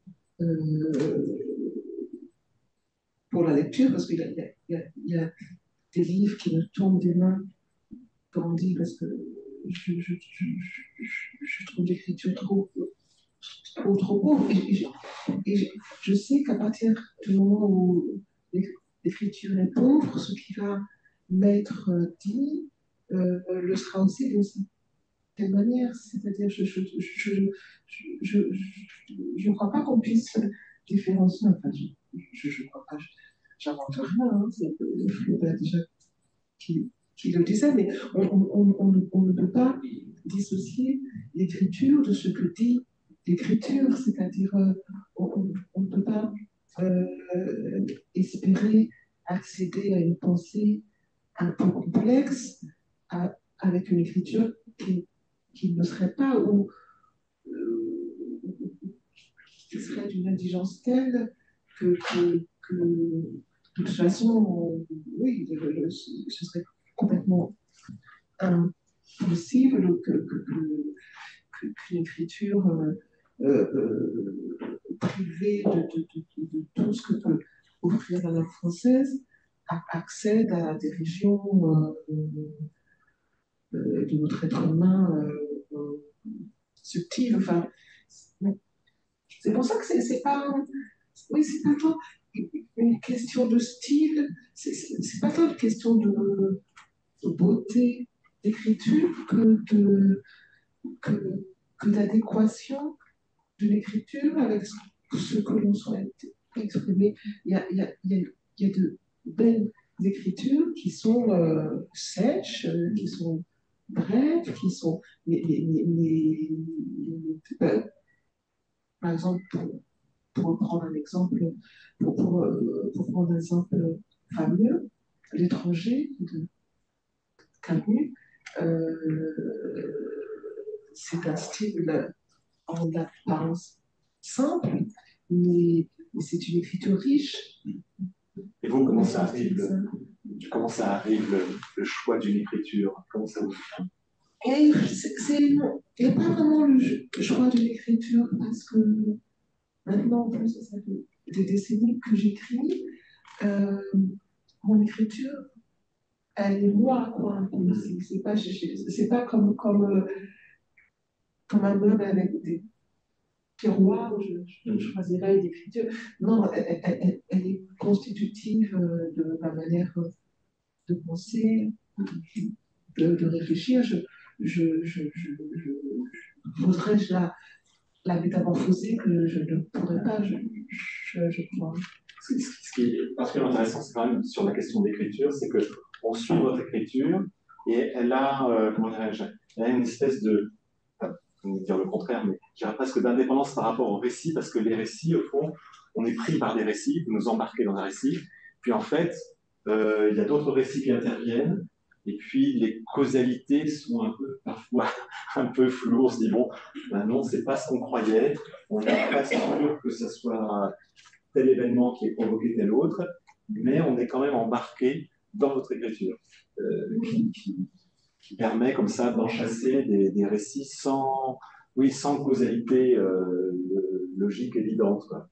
S2: pour la lecture, parce qu'il y a des livres qui me tombent des mains, comme on dit, parce que je trouve l'écriture trop pauvre. Et je sais qu'à partir du moment où l'écriture est pauvre, ce qui va m'être dit le sera aussi d'une certaine manière. C'est-à-dire, je ne crois pas qu'on puisse différencier. Enfin, je crois pas. J'invente rien. Hein, c'est Flaubert déjà qui le disait, mais on ne peut pas dissocier l'écriture de ce que dit l'écriture, c'est-à-dire on ne peut pas espérer accéder à une pensée un peu complexe avec une écriture qui ne serait pas ou qui serait d'une indigence telle que de toute façon, oui, ce serait complètement impossible qu'une écriture privée de tout ce que peut offrir la langue française accède à des régions de notre être humain subtiles. Enfin, c'est pour ça que c'est pas, oui, c'est pas tant une question de style, c'est pas tant une question de beauté d'écriture que, que d'adéquation de l'écriture avec ce que l'on souhaite exprimer. Il y a de belles écritures qui sont sèches, qui sont brèves, qui sont. Par exemple, pour prendre un exemple, pour prendre un exemple fameux, L'étranger de Camus, c'est un style en apparence simple, mais c'est une écriture riche.
S1: Et vous, comment ça arrive le choix d'une écriture? Comment ça vous fait?
S2: Il n'y a pas vraiment le choix de l'écriture parce que maintenant, en plus, ça fait des décennies que j'écris. Mon écriture, elle est moi, quoi. C'est pas comme un meuble avec des tiroirs où je choisirais une écriture. Non, elle est constitutive de ma manière de penser, de réfléchir. Voudrais-je la métamorphoser que je ne pourrais pas, je crois.
S1: Ce qui est particulièrement intéressant, c'est quand même sur la question d'écriture, c'est qu'on suit votre écriture et elle a, comment dirais-je, elle a une espèce de, enfin, je vais dire le contraire, mais je dirais presque d'indépendance par rapport au récit, parce que les récits, au fond, on est pris par des récits, vous nous embarquez dans un récit, puis en fait, il y a d'autres récits qui interviennent, et puis les causalités sont un peu, parfois, un peu floues. On se dit, bon, ben non, c'est pas ce qu'on croyait, on n'est pas sûr que ce soit tel événement qui est provoqué tel autre, mais on est quand même embarqué dans votre écriture, qui permet comme ça d'enchasser des récits sans, oui, sans causalité logique évidente. Quoi.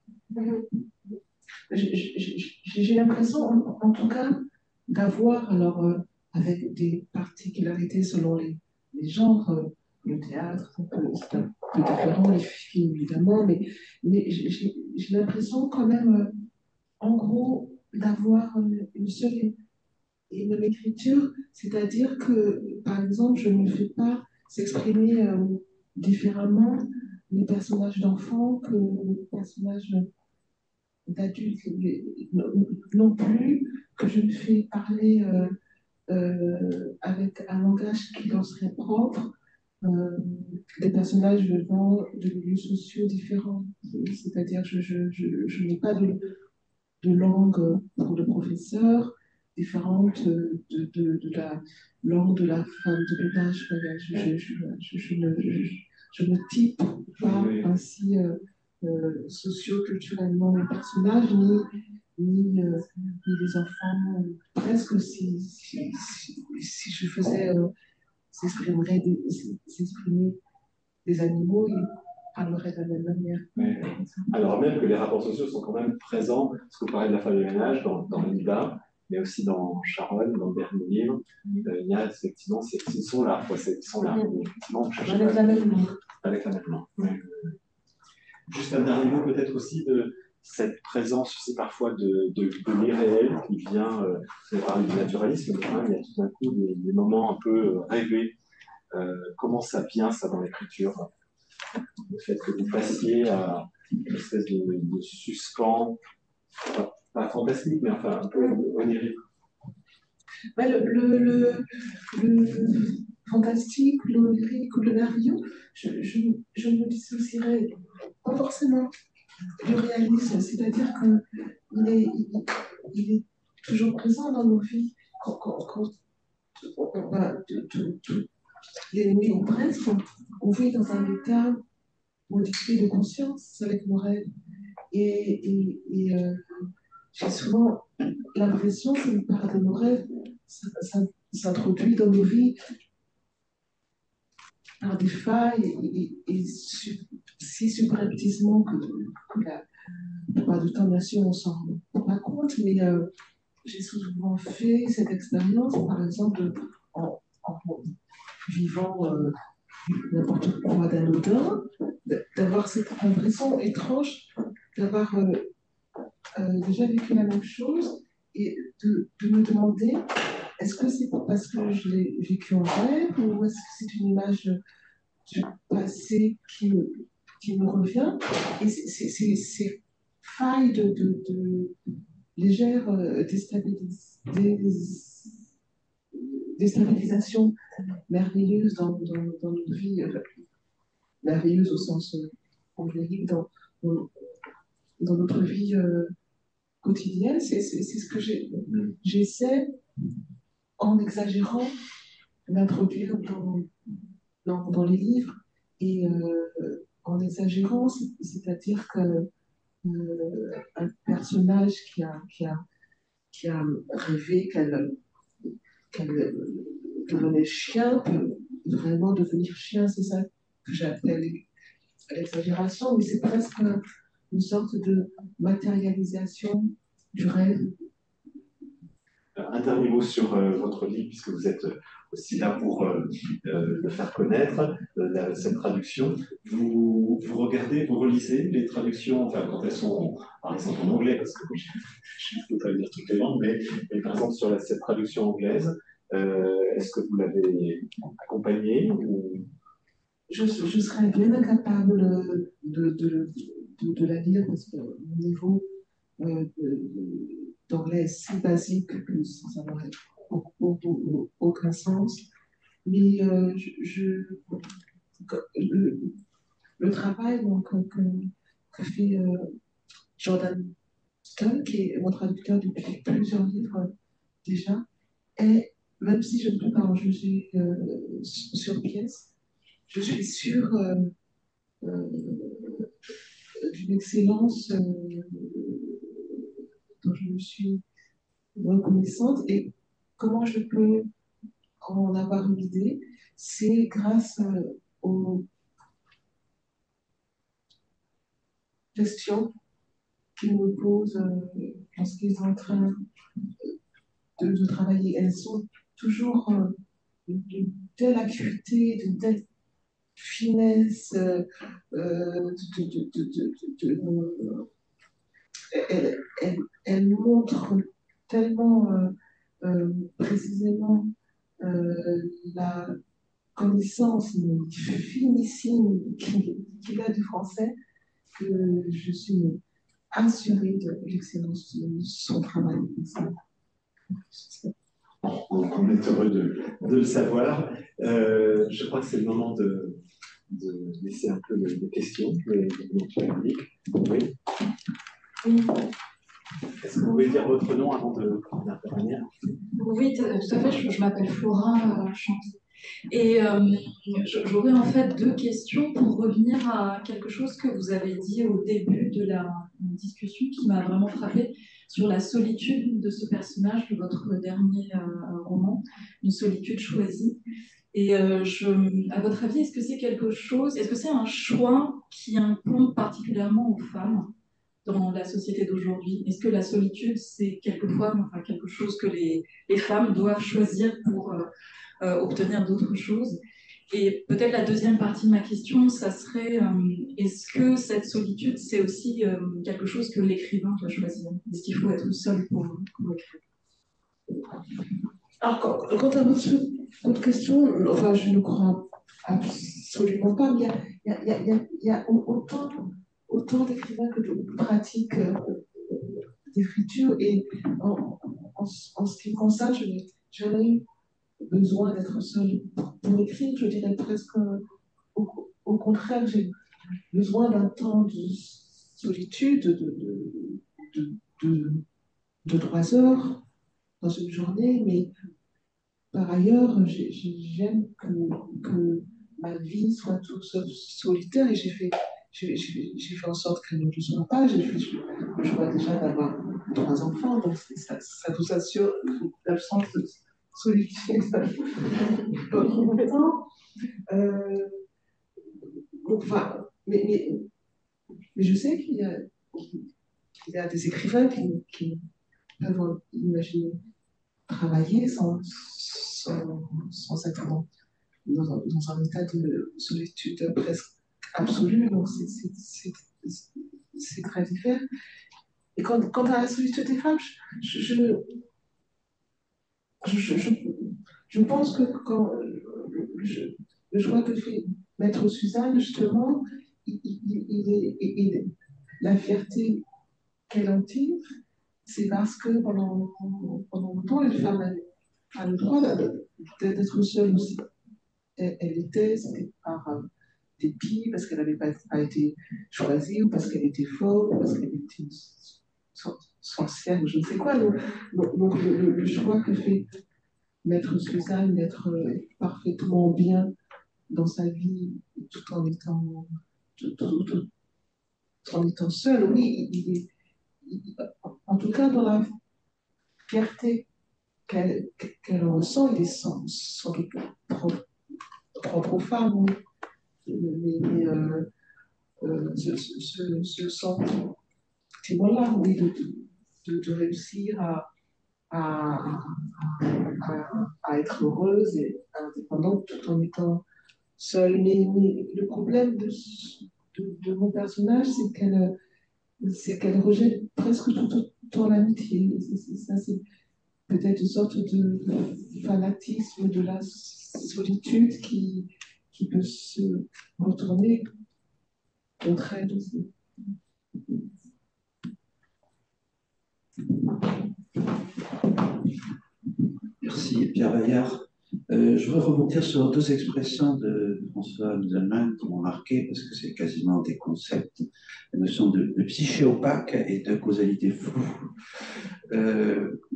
S2: J'ai l'impression, en tout cas, d'avoir, alors, avec des particularités selon les genres, le théâtre, c'est un peu différent, les films évidemment, mais j'ai l'impression quand même, en gros, d'avoir une seule et même écriture, c'est-à-dire que, par exemple, je ne fais pas s'exprimer différemment les personnages d'enfants que les personnages d'adultes, non plus que je ne fais parler avec un langage qui leur serait propre des personnages venant de milieux sociaux différents. C'est-à-dire, je n'ai pas de langue pour le professeur différente de la langue de la femme de ménage. Je ne type pas ainsi socio-culturellement les personnages, ni les enfants. Presque si je faisais s'exprimer des animaux, ils parleraient de la même manière.
S1: Ouais. Alors même que les rapports sociaux sont quand même présents, parce que vous parlez de la femme de ménage dans l'Ida, mais aussi dans Charonne, dans le dernier livre, il y a effectivement, ils sont là, quoi, ils sont là. Effectivement,
S2: avec la même langue.
S1: Avec la même langue. Ouais. Juste un dernier mot peut-être aussi cette présence aussi parfois de l'irréel qui vient, vous avez parlé du naturalisme, mais il y a tout d'un coup des moments un peu rêvés. Comment ça vient, ça, dans l'écriture? Le fait que vous passiez à une espèce de suspens, pas fantastique, mais enfin un peu onirique.
S2: Ouais, le fantastique, l'onirique ou le merveilleux, je me dissocierais pas forcément du réalisme, c'est-à-dire qu'il est, il est toujours présent dans nos vies. Quand les nuits ou presque, on vit dans un état modifié de conscience avec nos rêves. Et j'ai souvent l'impression qu'une part de nos rêves s'introduit dans nos vies par des failles si subrepticement que la plupart du temps, bien sûr, on ne s'en rend pas compte, mais j'ai souvent fait cette expérience, par exemple, en vivant n'importe quoi d'un auteur, d'avoir cette impression étrange d'avoir déjà vécu la même chose et de me demander est-ce que c'est parce que je l'ai vécu en rêve ou est-ce que c'est une image du passé qui me revient. Et ces failles de légère déstabilisation merveilleuse dans notre vie, merveilleuse au sens angélique, dans notre vie quotidienne, c'est ce que j'essaie, en exagérant, d'introduire dans les livres. Et en exagérant, c'est-à-dire que un personnage qui a rêvé qu'elle devenait chien peut vraiment devenir chien, c'est ça que j'appelle l'exagération, mais c'est presque une sorte de matérialisation du rêve.
S1: Un dernier mot sur votre livre, puisque vous êtes aussi là pour le faire connaître, cette traduction. Vous regardez, vous relisez les traductions, enfin quand elles sont, par exemple en anglais, parce que je ne peux pas lire toutes les langues, mais par exemple sur cette traduction anglaise, est-ce que vous l'avez accompagnée ou...
S2: Je serais bien incapable de la lire parce que mon niveau d'anglais est si basique que ça n'aurait aucun sens. Mais le travail donc, que fait Jordan Stone, qui est mon traducteur depuis plusieurs livres déjà, est, même si je ne peux pas en juger sur pièce, je suis sûre d'une excellence dont je me suis reconnaissante. Et comment je peux en avoir une idée? C'est grâce aux questions qu'ils me posent lorsqu'ils sont en train de travailler. Elles sont toujours d'une telle acuité, d'une telle finesse, elle montre tellement précisément la connaissance finissime qu'il a du français que je suis assurée de l'excellence de son travail.
S1: On est heureux de le savoir. Je crois que c'est le moment de laisser un peu les questions, public. Oui.
S3: Oui.
S1: Est-ce que vous pouvez dire votre nom avant d'intervenir?
S3: Oui, tout à fait. Je m'appelle Flora Chanty. Et j'aurais en fait deux questions pour revenir à quelque chose que vous avez dit au début de la discussion qui m'a vraiment frappée sur la solitude de ce personnage de votre dernier roman, Une solitude choisie. Et à votre avis, est-ce que c'est quelque chose, est-ce que c'est un choix qui incombe particulièrement aux femmes dans la société d'aujourd'hui? Est-ce que la solitude, c'est quelquefois quelque chose que les femmes doivent choisir pour obtenir d'autres choses? Et peut-être la deuxième partie de ma question, ça serait est-ce que cette solitude, c'est aussi quelque chose que l'écrivain doit choisir? Est-ce qu'il faut être seul pour écrire?
S2: Alors, quant à votre question, enfin, je ne crois absolument pas, mais il y a autant d'écrivains que de pratiques d'écriture, et en ce qui me concerne, je n'ai jamais eu besoin d'être seule pour écrire. Je dirais presque au contraire, j'ai besoin d'un temps de solitude de, de, de 3 heures dans une journée, mais par ailleurs, j'aime que ma vie soit tout solitaire, et j'ai fait en sorte qu'elle ne le soit pas. J'ai fait le choix déjà d'avoir 3 enfants, donc ça vous assure l'absence de solitude dans le temps. Enfin, mais je sais qu'il y a des écrivains qui peuvent imaginer travailler sans être dans un état de solitude presque absolue. Donc, c'est très différent. Et quant à la solitude des femmes, je, je, je pense que quand le choix que fait Maître Suzanne, justement, la fierté qu'elle en tire, c'est parce que pendant longtemps, les femmes avaient le droit d'être seules aussi. C'était par dépit, parce qu'elle n'avait pas été choisie, ou parce qu'elle était folle, ou parce qu'elle était une sorcière, ou je ne sais quoi. Donc le choix que fait Maître Suzanne d'être parfaitement bien dans sa vie, tout en étant, tout en étant seule, oui, en tout cas dans la fierté qu'elle ressent, il est sans doute propre aux femmes, oui. Mais ce sentiment-là, oui, de réussir à, à être heureuse et indépendante tout en étant seule. Mais le problème de mon personnage, c'est qu'elle rejette presque tout l'amitié. Ça, c'est peut-être une sorte de fanatisme de la solitude qui peut se retourner contre elle aussi.
S4: Merci, Pierre Bayard. Je voudrais rebondir sur deux expressions de François Muselman qui m'ont marqué parce que c'est quasiment des concepts, la notion de psyché opaque et de causalité floue.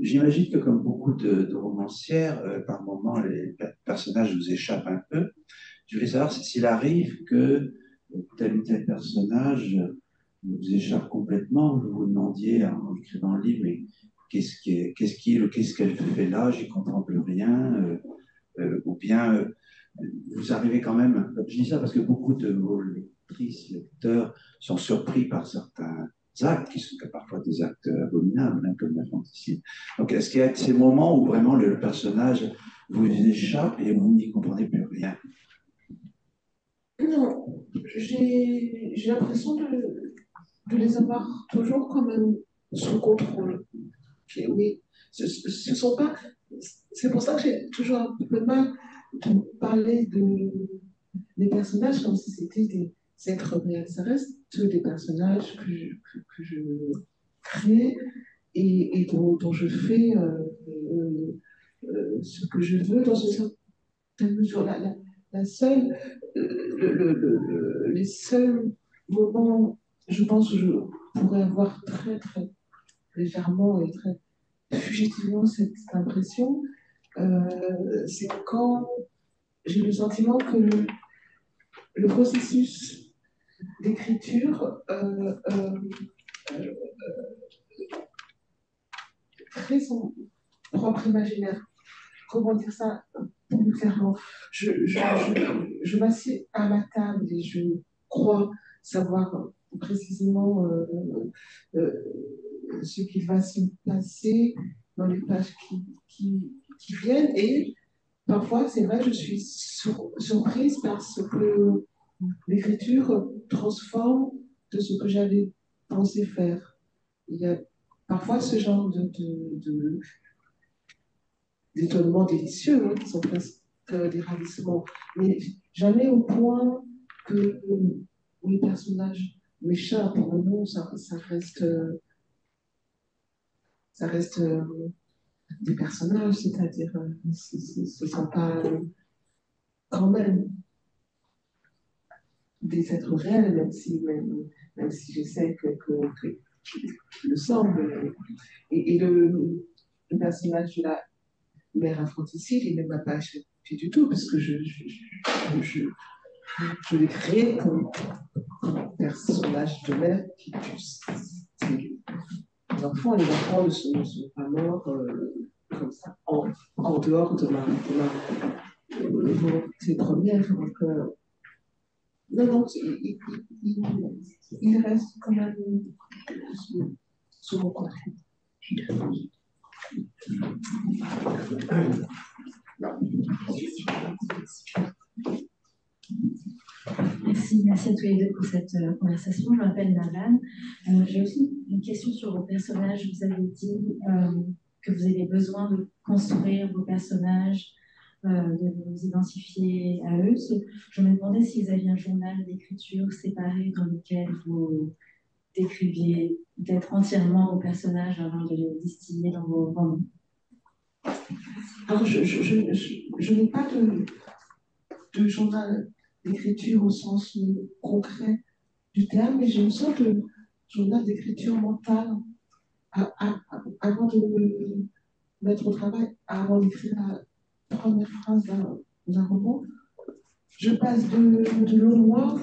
S4: J'imagine que comme beaucoup de romancières, par moments les personnages vous échappent un peu. Je voulais savoir s'il arrive que tel ou tel personnage vous échappe complètement, vous vous demandiez en écrivant le livre, mais qu'est-ce qu'elle fait là, j'y comprends plus rien, ou bien vous arrivez quand même, je dis ça parce que beaucoup de vos lectrices, lecteurs sont surpris par certains actes qui sont parfois des actes abominables, hein, comme l'infanticide. Donc est-ce qu'il y a ces moments où vraiment le personnage vous échappe et vous n'y comprenez plus rien?
S2: Non, j'ai l'impression de les avoir toujours quand même sous contrôle. Oui, ce sont pas. C'est pour ça que j'ai toujours un peu de mal de parler des personnages comme si c'était des êtres réels. Ça reste des personnages que je crée et dont je fais ce que je veux dans une certaine mesure. La seule, les seuls moments, je pense, où je pourrais avoir très, très légèrement et très fugitivement cette impression, c'est quand j'ai le sentiment que le processus d'écriture crée son propre imaginaire. Comment dire ça plus clairement? Je m'assieds à ma table et je crois savoir précisément ce qui va se passer dans les pages qui viennent, et parfois, c'est vrai, je suis surprise parce que l'écriture transforme de ce que j'avais pensé faire. Il y a parfois ce genre d'étonnements délicieux, hein, qui sont presque des ravissements, mais jamais au point que les personnages m'échappent. Non, ça reste des personnages, c'est-à-dire, ce ne sont pas quand même des êtres réels, même si je sais que le semble. Et le personnage de la mère infanticide, il ne m'a pas échappé du tout, parce que je l'ai créé comme personnage de mère qui puisse. Les enfants ne sont pas morts comme ça, en dehors de ma volonté première. Donc, non, non, il reste quand même sous mon contrôle.
S5: Merci à tous les deux pour cette conversation. Je m'appelle Navan. J'ai aussi une question sur vos personnages. Vous avez dit que vous avez besoin de construire vos personnages, de vous identifier à eux. Je me demandais si vous aviez un journal d'écriture séparé dans lequel vous décriviez peut-être entièrement vos personnages avant de les distiller dans vos romans.
S2: Alors, je n'ai pas de journal d'écriture au sens concret du terme, mais j'ai une sorte de journal d'écriture mentale avant de me mettre au travail, avant d'écrire la première phrase d'un roman. Je passe de longs mois,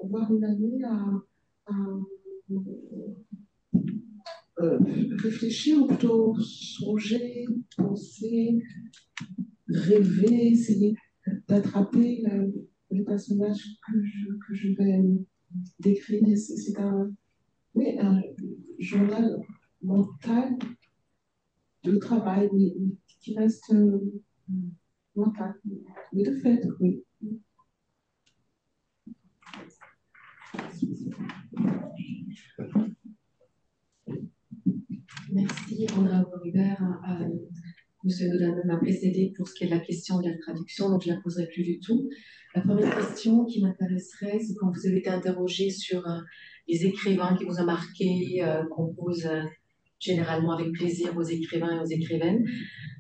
S2: voire une année, à réfléchir, ou plutôt songer, penser, rêver, essayer d'attraper le personnage que je vais décrire. C'est un journal mental de travail, mais qui reste mental. Mais de fait, oui.
S6: Merci, Andrea Hubert. Monsieur Godin m'a précédé pour ce qui est de la question de la traduction, donc je ne la poserai plus du tout. La première question qui m'intéresserait, c'est quand vous avez été interrogé sur les écrivains qui vous ont marqué, qu'on pose généralement avec plaisir aux écrivains et aux écrivaines.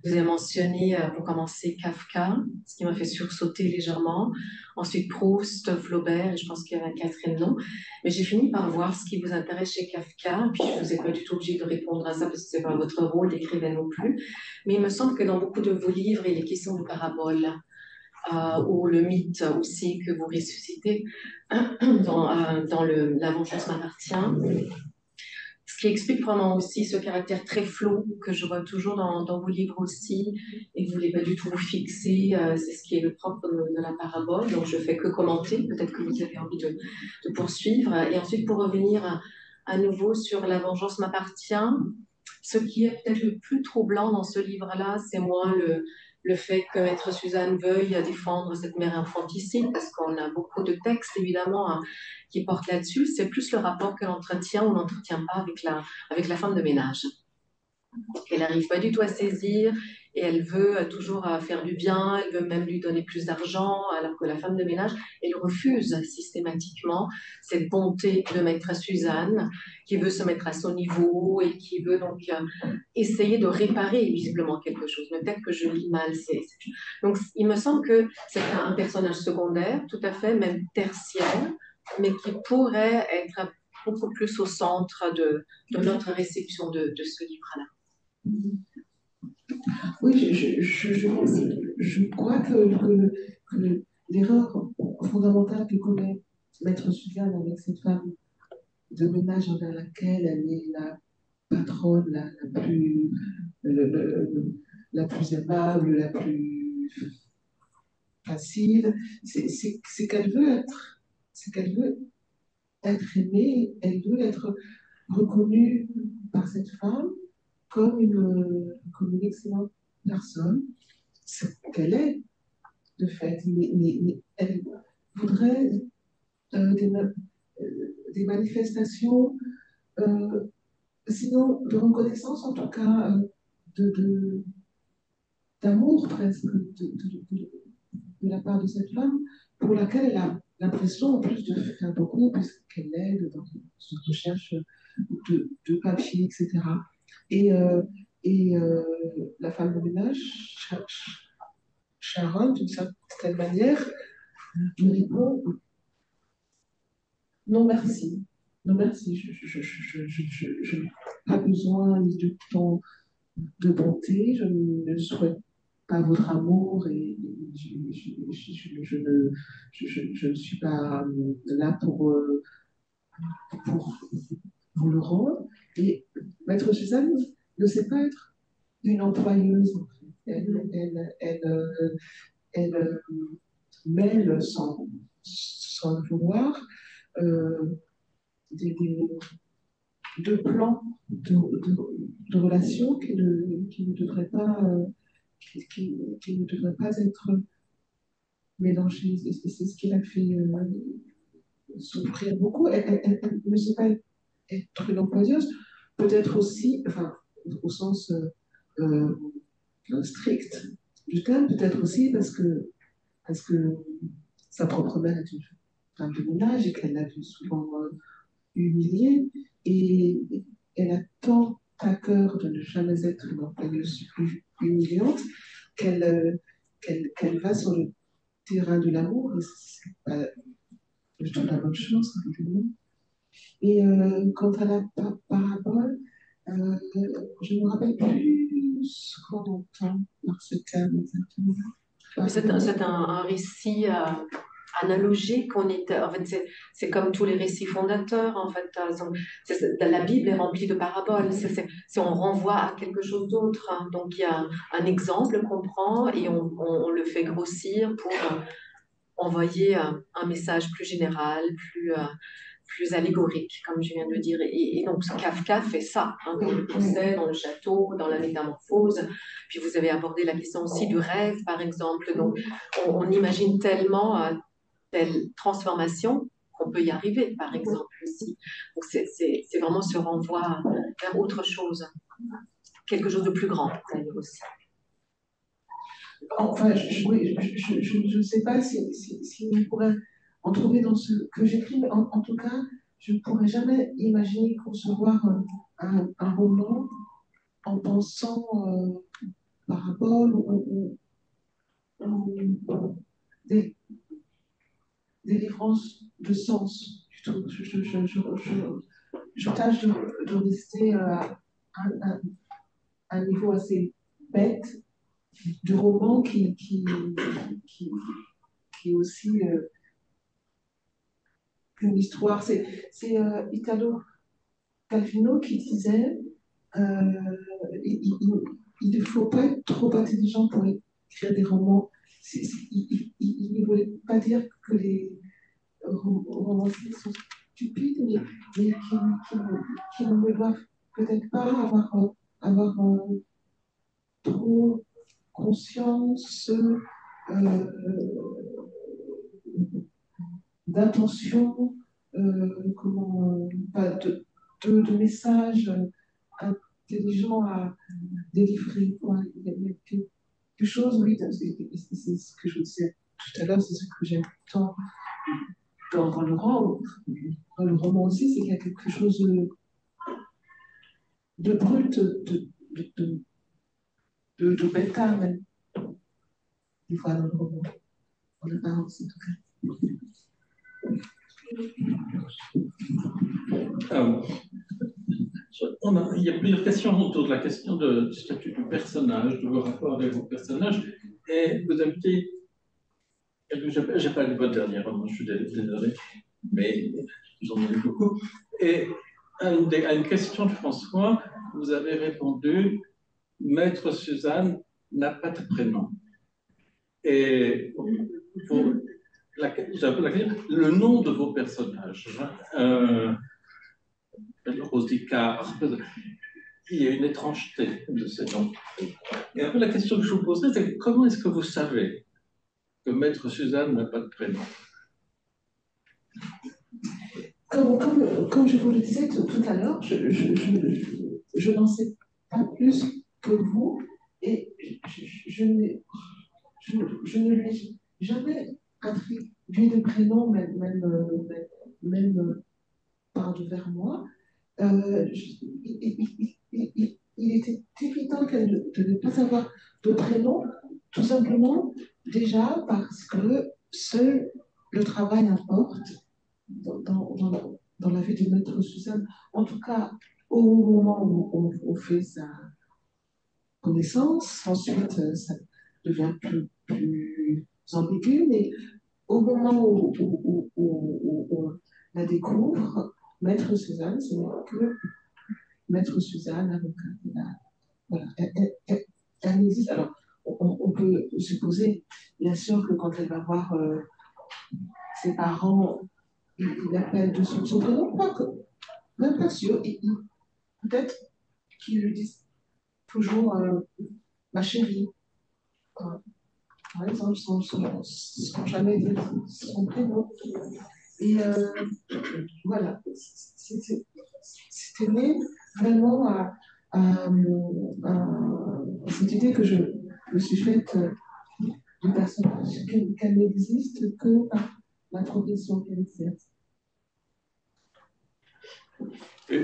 S6: Vous avez mentionné, pour commencer, Kafka, ce qui m'a fait sursauter légèrement. Ensuite, Proust, Flaubert, et je pense qu'il y avait un quatrième nom. Mais j'ai fini par voir ce qui vous intéresse chez Kafka, puis je ne vous ai pas du tout obligé de répondre à ça parce que ce n'est pas votre rôle d'écrivain non plus. Mais il me semble que dans beaucoup de vos livres, il est question de paraboles, ou le mythe aussi que vous ressuscitez dans La vengeance m'appartient. Ce qui explique vraiment aussi ce caractère très flou que je vois toujours dans vos livres aussi, et que vous ne voulez pas du tout vous fixer, c'est ce qui est le propre de la parabole, donc je ne fais que commenter, peut-être que vous avez envie de poursuivre. Et ensuite, pour revenir à nouveau sur La vengeance m'appartient, ce qui est peut-être le plus troublant dans ce livre-là, c'est moins le fait que Maître Suzanne veuille défendre cette mère infanticide, parce qu'on a beaucoup de textes, évidemment, qui portent là-dessus. C'est plus le rapport qu'elle entretient ou n'entretient pas avec la femme de ménage. Elle n'arrive pas du tout à saisir et elle veut toujours faire du bien, elle veut même lui donner plus d'argent, alors que la femme de ménage, elle refuse systématiquement cette bonté de Maître Suzanne, qui veut se mettre à son niveau et qui veut donc essayer de réparer visiblement quelque chose. Mais peut-être que je lis mal. Donc il me semble que c'est un personnage secondaire, tout à fait, même tertiaire, mais qui pourrait être beaucoup plus au centre de notre réception de ce livre-là.
S2: Oui, je crois que l'erreur fondamentale que commet Maître Suzanne avec cette femme de ménage envers laquelle elle est la patronne la plus aimable, la plus facile, c'est qu'elle veut être aimée, elle veut être reconnue par cette femme comme une excellente personne, ce qu'elle est, de fait, mais elle voudrait des manifestations, sinon de reconnaissance, en tout cas, de, d'amour presque de la part de cette femme, pour laquelle elle a l'impression en plus de faire beaucoup, puisqu'elle l'aide dans une recherche de papier, etc. Et, euh, et la femme de ménage, Sharon, d'une certaine manière, me répond non merci. Non merci, je n'ai pas besoin ni de temps de bonté, je ne souhaite pas votre amour et je ne suis pas là pour vous le rendre. Et Maître Suzanne ne sait pas être une employeuse. Elle mêle sans le vouloir deux plans de relations qui ne devraient pas, qui ne devraient pas être mélangées. Et c'est ce qui l'a fait souffrir beaucoup. Elle ne sait pas être une employeuse, peut-être aussi, enfin, au sens strict du terme, peut-être aussi parce que sa propre mère est une femme de ménage et qu'elle l'a vu souvent humiliée. Et elle a tant à cœur de ne jamais être une employeuse humiliante qu'elle va sur le terrain de l'amour. Et c'est pas du tout la bonne chose, évidemment. Et quant à la parabole, je ne me rappelle plus ce qu'on entend par ce terme exactement.
S6: C'est un récit analogique. En fait, c'est comme tous les récits fondateurs. En fait, la Bible est remplie de paraboles. On renvoie à quelque chose d'autre. Hein. Donc, il y a un exemple qu'on prend et on le fait grossir pour envoyer un message plus général, plus allégorique, comme je viens de le dire. Et donc, Kafka fait ça, hein, dans le procès, dans le château, dans la métamorphose. Puis vous avez abordé la question aussi du rêve, par exemple. Donc, on imagine tellement telle transformation qu'on peut y arriver, par exemple, aussi. Donc, c'est vraiment ce renvoi vers autre chose, quelque chose de plus grand, d'ailleurs, aussi.
S2: Enfin, je ne sais pas si on pourrait en trouver dans ce que j'écris, mais en tout cas, je ne pourrais jamais imaginer concevoir un roman en pensant parabole ou des délivrances de sens du tout. Je tâche de rester à un niveau assez bête du roman qui est aussi une histoire. C'est Italo Calvino qui disait il ne faut pas être trop intelligent pour écrire des romans. Il ne voulait pas dire que les romanciers sont stupides, mais qui ne doivent peut-être pas avoir trop conscience d'intention, de messages intelligents à délivrer. Quoi. Il y a quelque chose, oui, c'est ce que je disais tout à l'heure, c'est ce que j'aime tant dans le roman. Dans le roman aussi, c'est qu'il y a quelque chose de brut, de bêta, même, des fois dans le roman. En apparence, en tout cas.
S7: Il y a plusieurs questions autour de la question du statut du personnage, de vos rapports avec vos personnages. Et vous avez dit, je n'ai pas lu votre dernier roman, je suis désolé, mais j'en ai lu beaucoup. Et à une question de François, vous avez répondu, Maître Suzanne n'a pas de prénom. Et le nom de vos personnages, Rosicard, il y a une étrangeté de ces noms. Et après, la question que je vous poserai, c'est comment est-ce que vous savez que que Maître Suzanne n'a pas de prénom.
S2: Comme je vous le disais tout à l'heure, je n'en sais pas plus que vous et je ne lui ai jamais attribué de prénom, même par devers moi. Il était évident de ne pas avoir de prénom, tout simplement déjà parce que seul le travail importe dans la vie de Maître Suzanne. En tout cas, au moment où on fait sa connaissance, ensuite ça devient plus ambigu, mais au moment où on la découvre, Maître Suzanne, ce n'est que Maître Suzanne, avocate. Voilà, elle existe. Alors, on peut supposer, bien sûr, que quand elle va voir ses parents, il appelle de son prénom, même pas sûr. Peut-être qu'ils lui disent toujours ma chérie. Par exemple, sans jamais dire son prénom. Et voilà, c'était né vraiment à cette idée que je me suis faite du personnage, qu'elle n'existe que par la profession qu'elle exerce.
S7: Et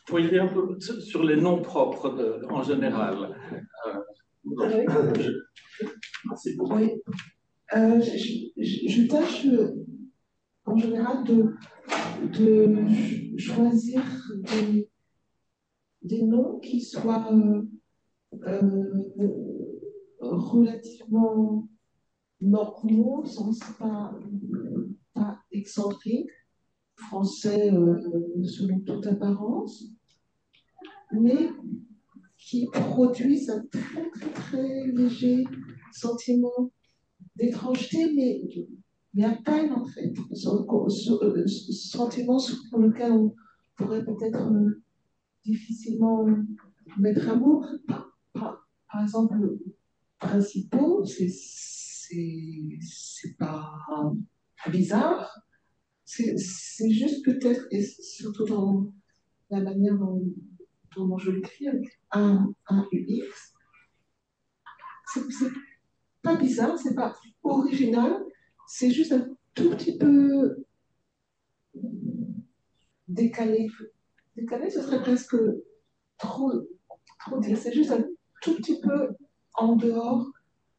S7: pour y aller un peu sur les noms propres en général.
S2: Merci beaucoup. Oui. Je tâche en général de choisir des noms qui soient relativement normaux, au sens pas excentrique, français selon toute apparence, mais qui produisent un très très très léger sentiment d'étrangeté, mais à peine en fait, sentiment sur lequel on pourrait peut-être difficilement mettre un mot. Par exemple, principaux, c'est pas bizarre, c'est juste peut-être, et surtout dans la manière dont je l'écris, avec un UX, c'est pas bizarre, c'est pas original, c'est juste un tout petit peu décalé. Décalé, ce serait presque trop dire, c'est juste un tout petit peu en dehors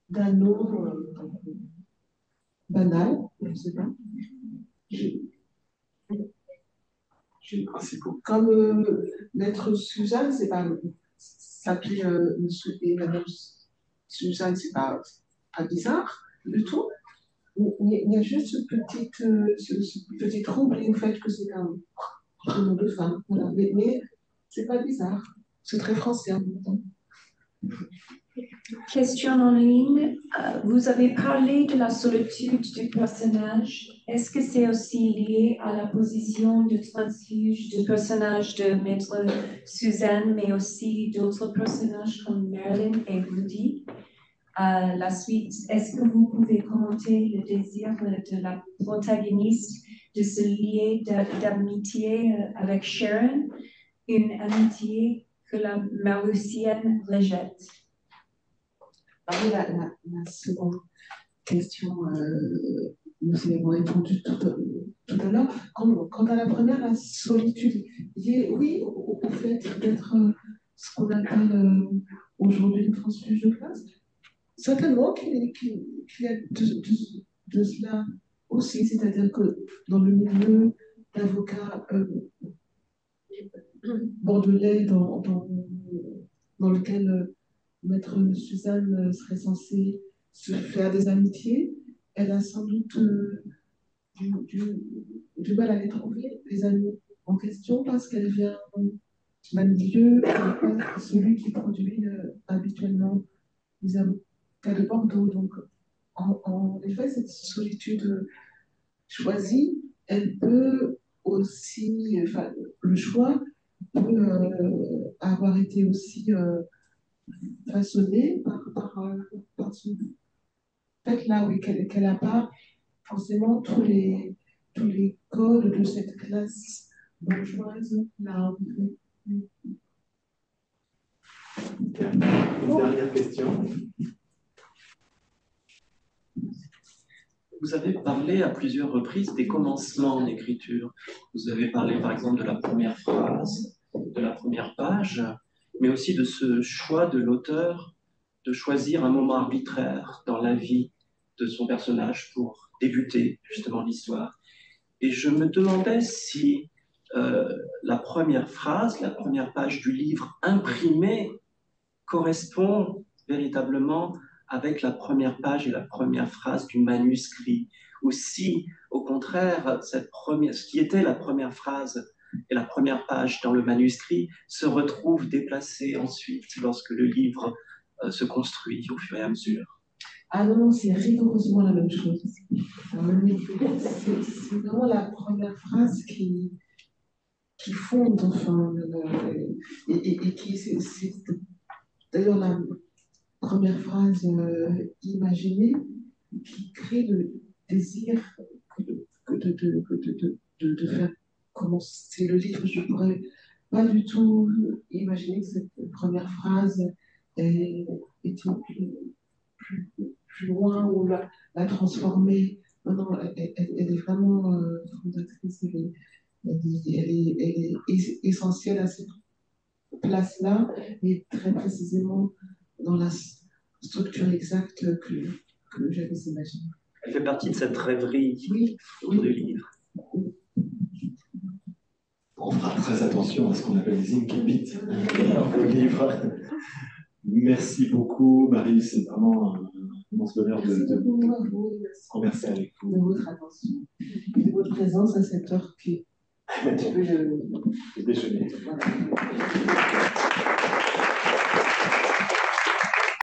S2: d'un nom banal, je ne sais pas. Comme Maître Suzanne, c'est pas s'appeler Monsieur et Madame Suzanne, c'est pas bizarre du tout. Il y a juste ce petit trouble lié au fait que c'est un prénom de femme. Voilà. Mais c'est pas bizarre. C'est très français en même temps.
S8: Question en ligne. Vous avez parlé de la solitude du personnage. Est-ce que c'est aussi lié à la position de transfuge du personnage de Maître Suzanne, mais aussi d'autres personnages comme Merlin et Rudy? La suite, est-ce que vous pouvez commenter le désir de la protagoniste de se lier d'amitié avec Sharon, une amitié que la Mauricienne rejette?
S2: La seconde question, nous y avons répondu tout à l'heure. Quant à la première, la solitude liée, oui, au fait d'être ce qu'on appelle aujourd'hui une transfuge de classe. Certainement qu'il y a de cela aussi, c'est-à-dire que dans le milieu d'avocats bordelais, dans lequel Maître Suzanne serait censée se faire des amitiés, elle a sans doute du mal à les trouver, les amis en question, parce qu'elle vient d'un milieu qui n'est pas celui qui produit habituellement les avocats de Bordeaux. Donc, en effet, cette solitude choisie, elle peut aussi, enfin, le choix peut avoir été aussi façonné par fait là, oui, qu'elle n'a pas forcément tous les codes de cette classe bourgeoise. Là.
S1: Une dernière question.
S9: Vous avez parlé à plusieurs reprises des commencements en écriture. Vous avez parlé par exemple de la première phrase, de la première page, mais aussi de ce choix de l'auteur de choisir un moment arbitraire dans la vie de son personnage pour débuter justement l'histoire. Et je me demandais si la première phrase, la première page du livre imprimé correspond véritablement avec la première page et la première phrase du manuscrit, ou si, au contraire, ce qui était la première phrase et la première page dans le manuscrit se retrouve déplacé ensuite lorsque le livre se construit au fur et à mesure.
S2: Ah non, c'est rigoureusement la même chose. C'est vraiment la première phrase qui fonde, enfin, et qui, c'est d'ailleurs la première phrase imaginée qui crée le désir de faire commencer le livre. Je ne pourrais pas du tout imaginer que cette première phrase était plus loin ou la transformer. Non, non, elle est vraiment fondatrice, elle est essentielle à cette place-là et très précisément dans la structure exacte que j'avais imaginée.
S9: Elle fait partie de cette rêverie autour du livre.
S1: On fera très attention à ce qu'on appelle les incipits au livre. Merci beaucoup, Marie. C'est vraiment un immense bonheur de converser avec vous.
S2: De votre attention, de votre présence à cette heure qui
S1: le déjeuner.
S2: Voilà.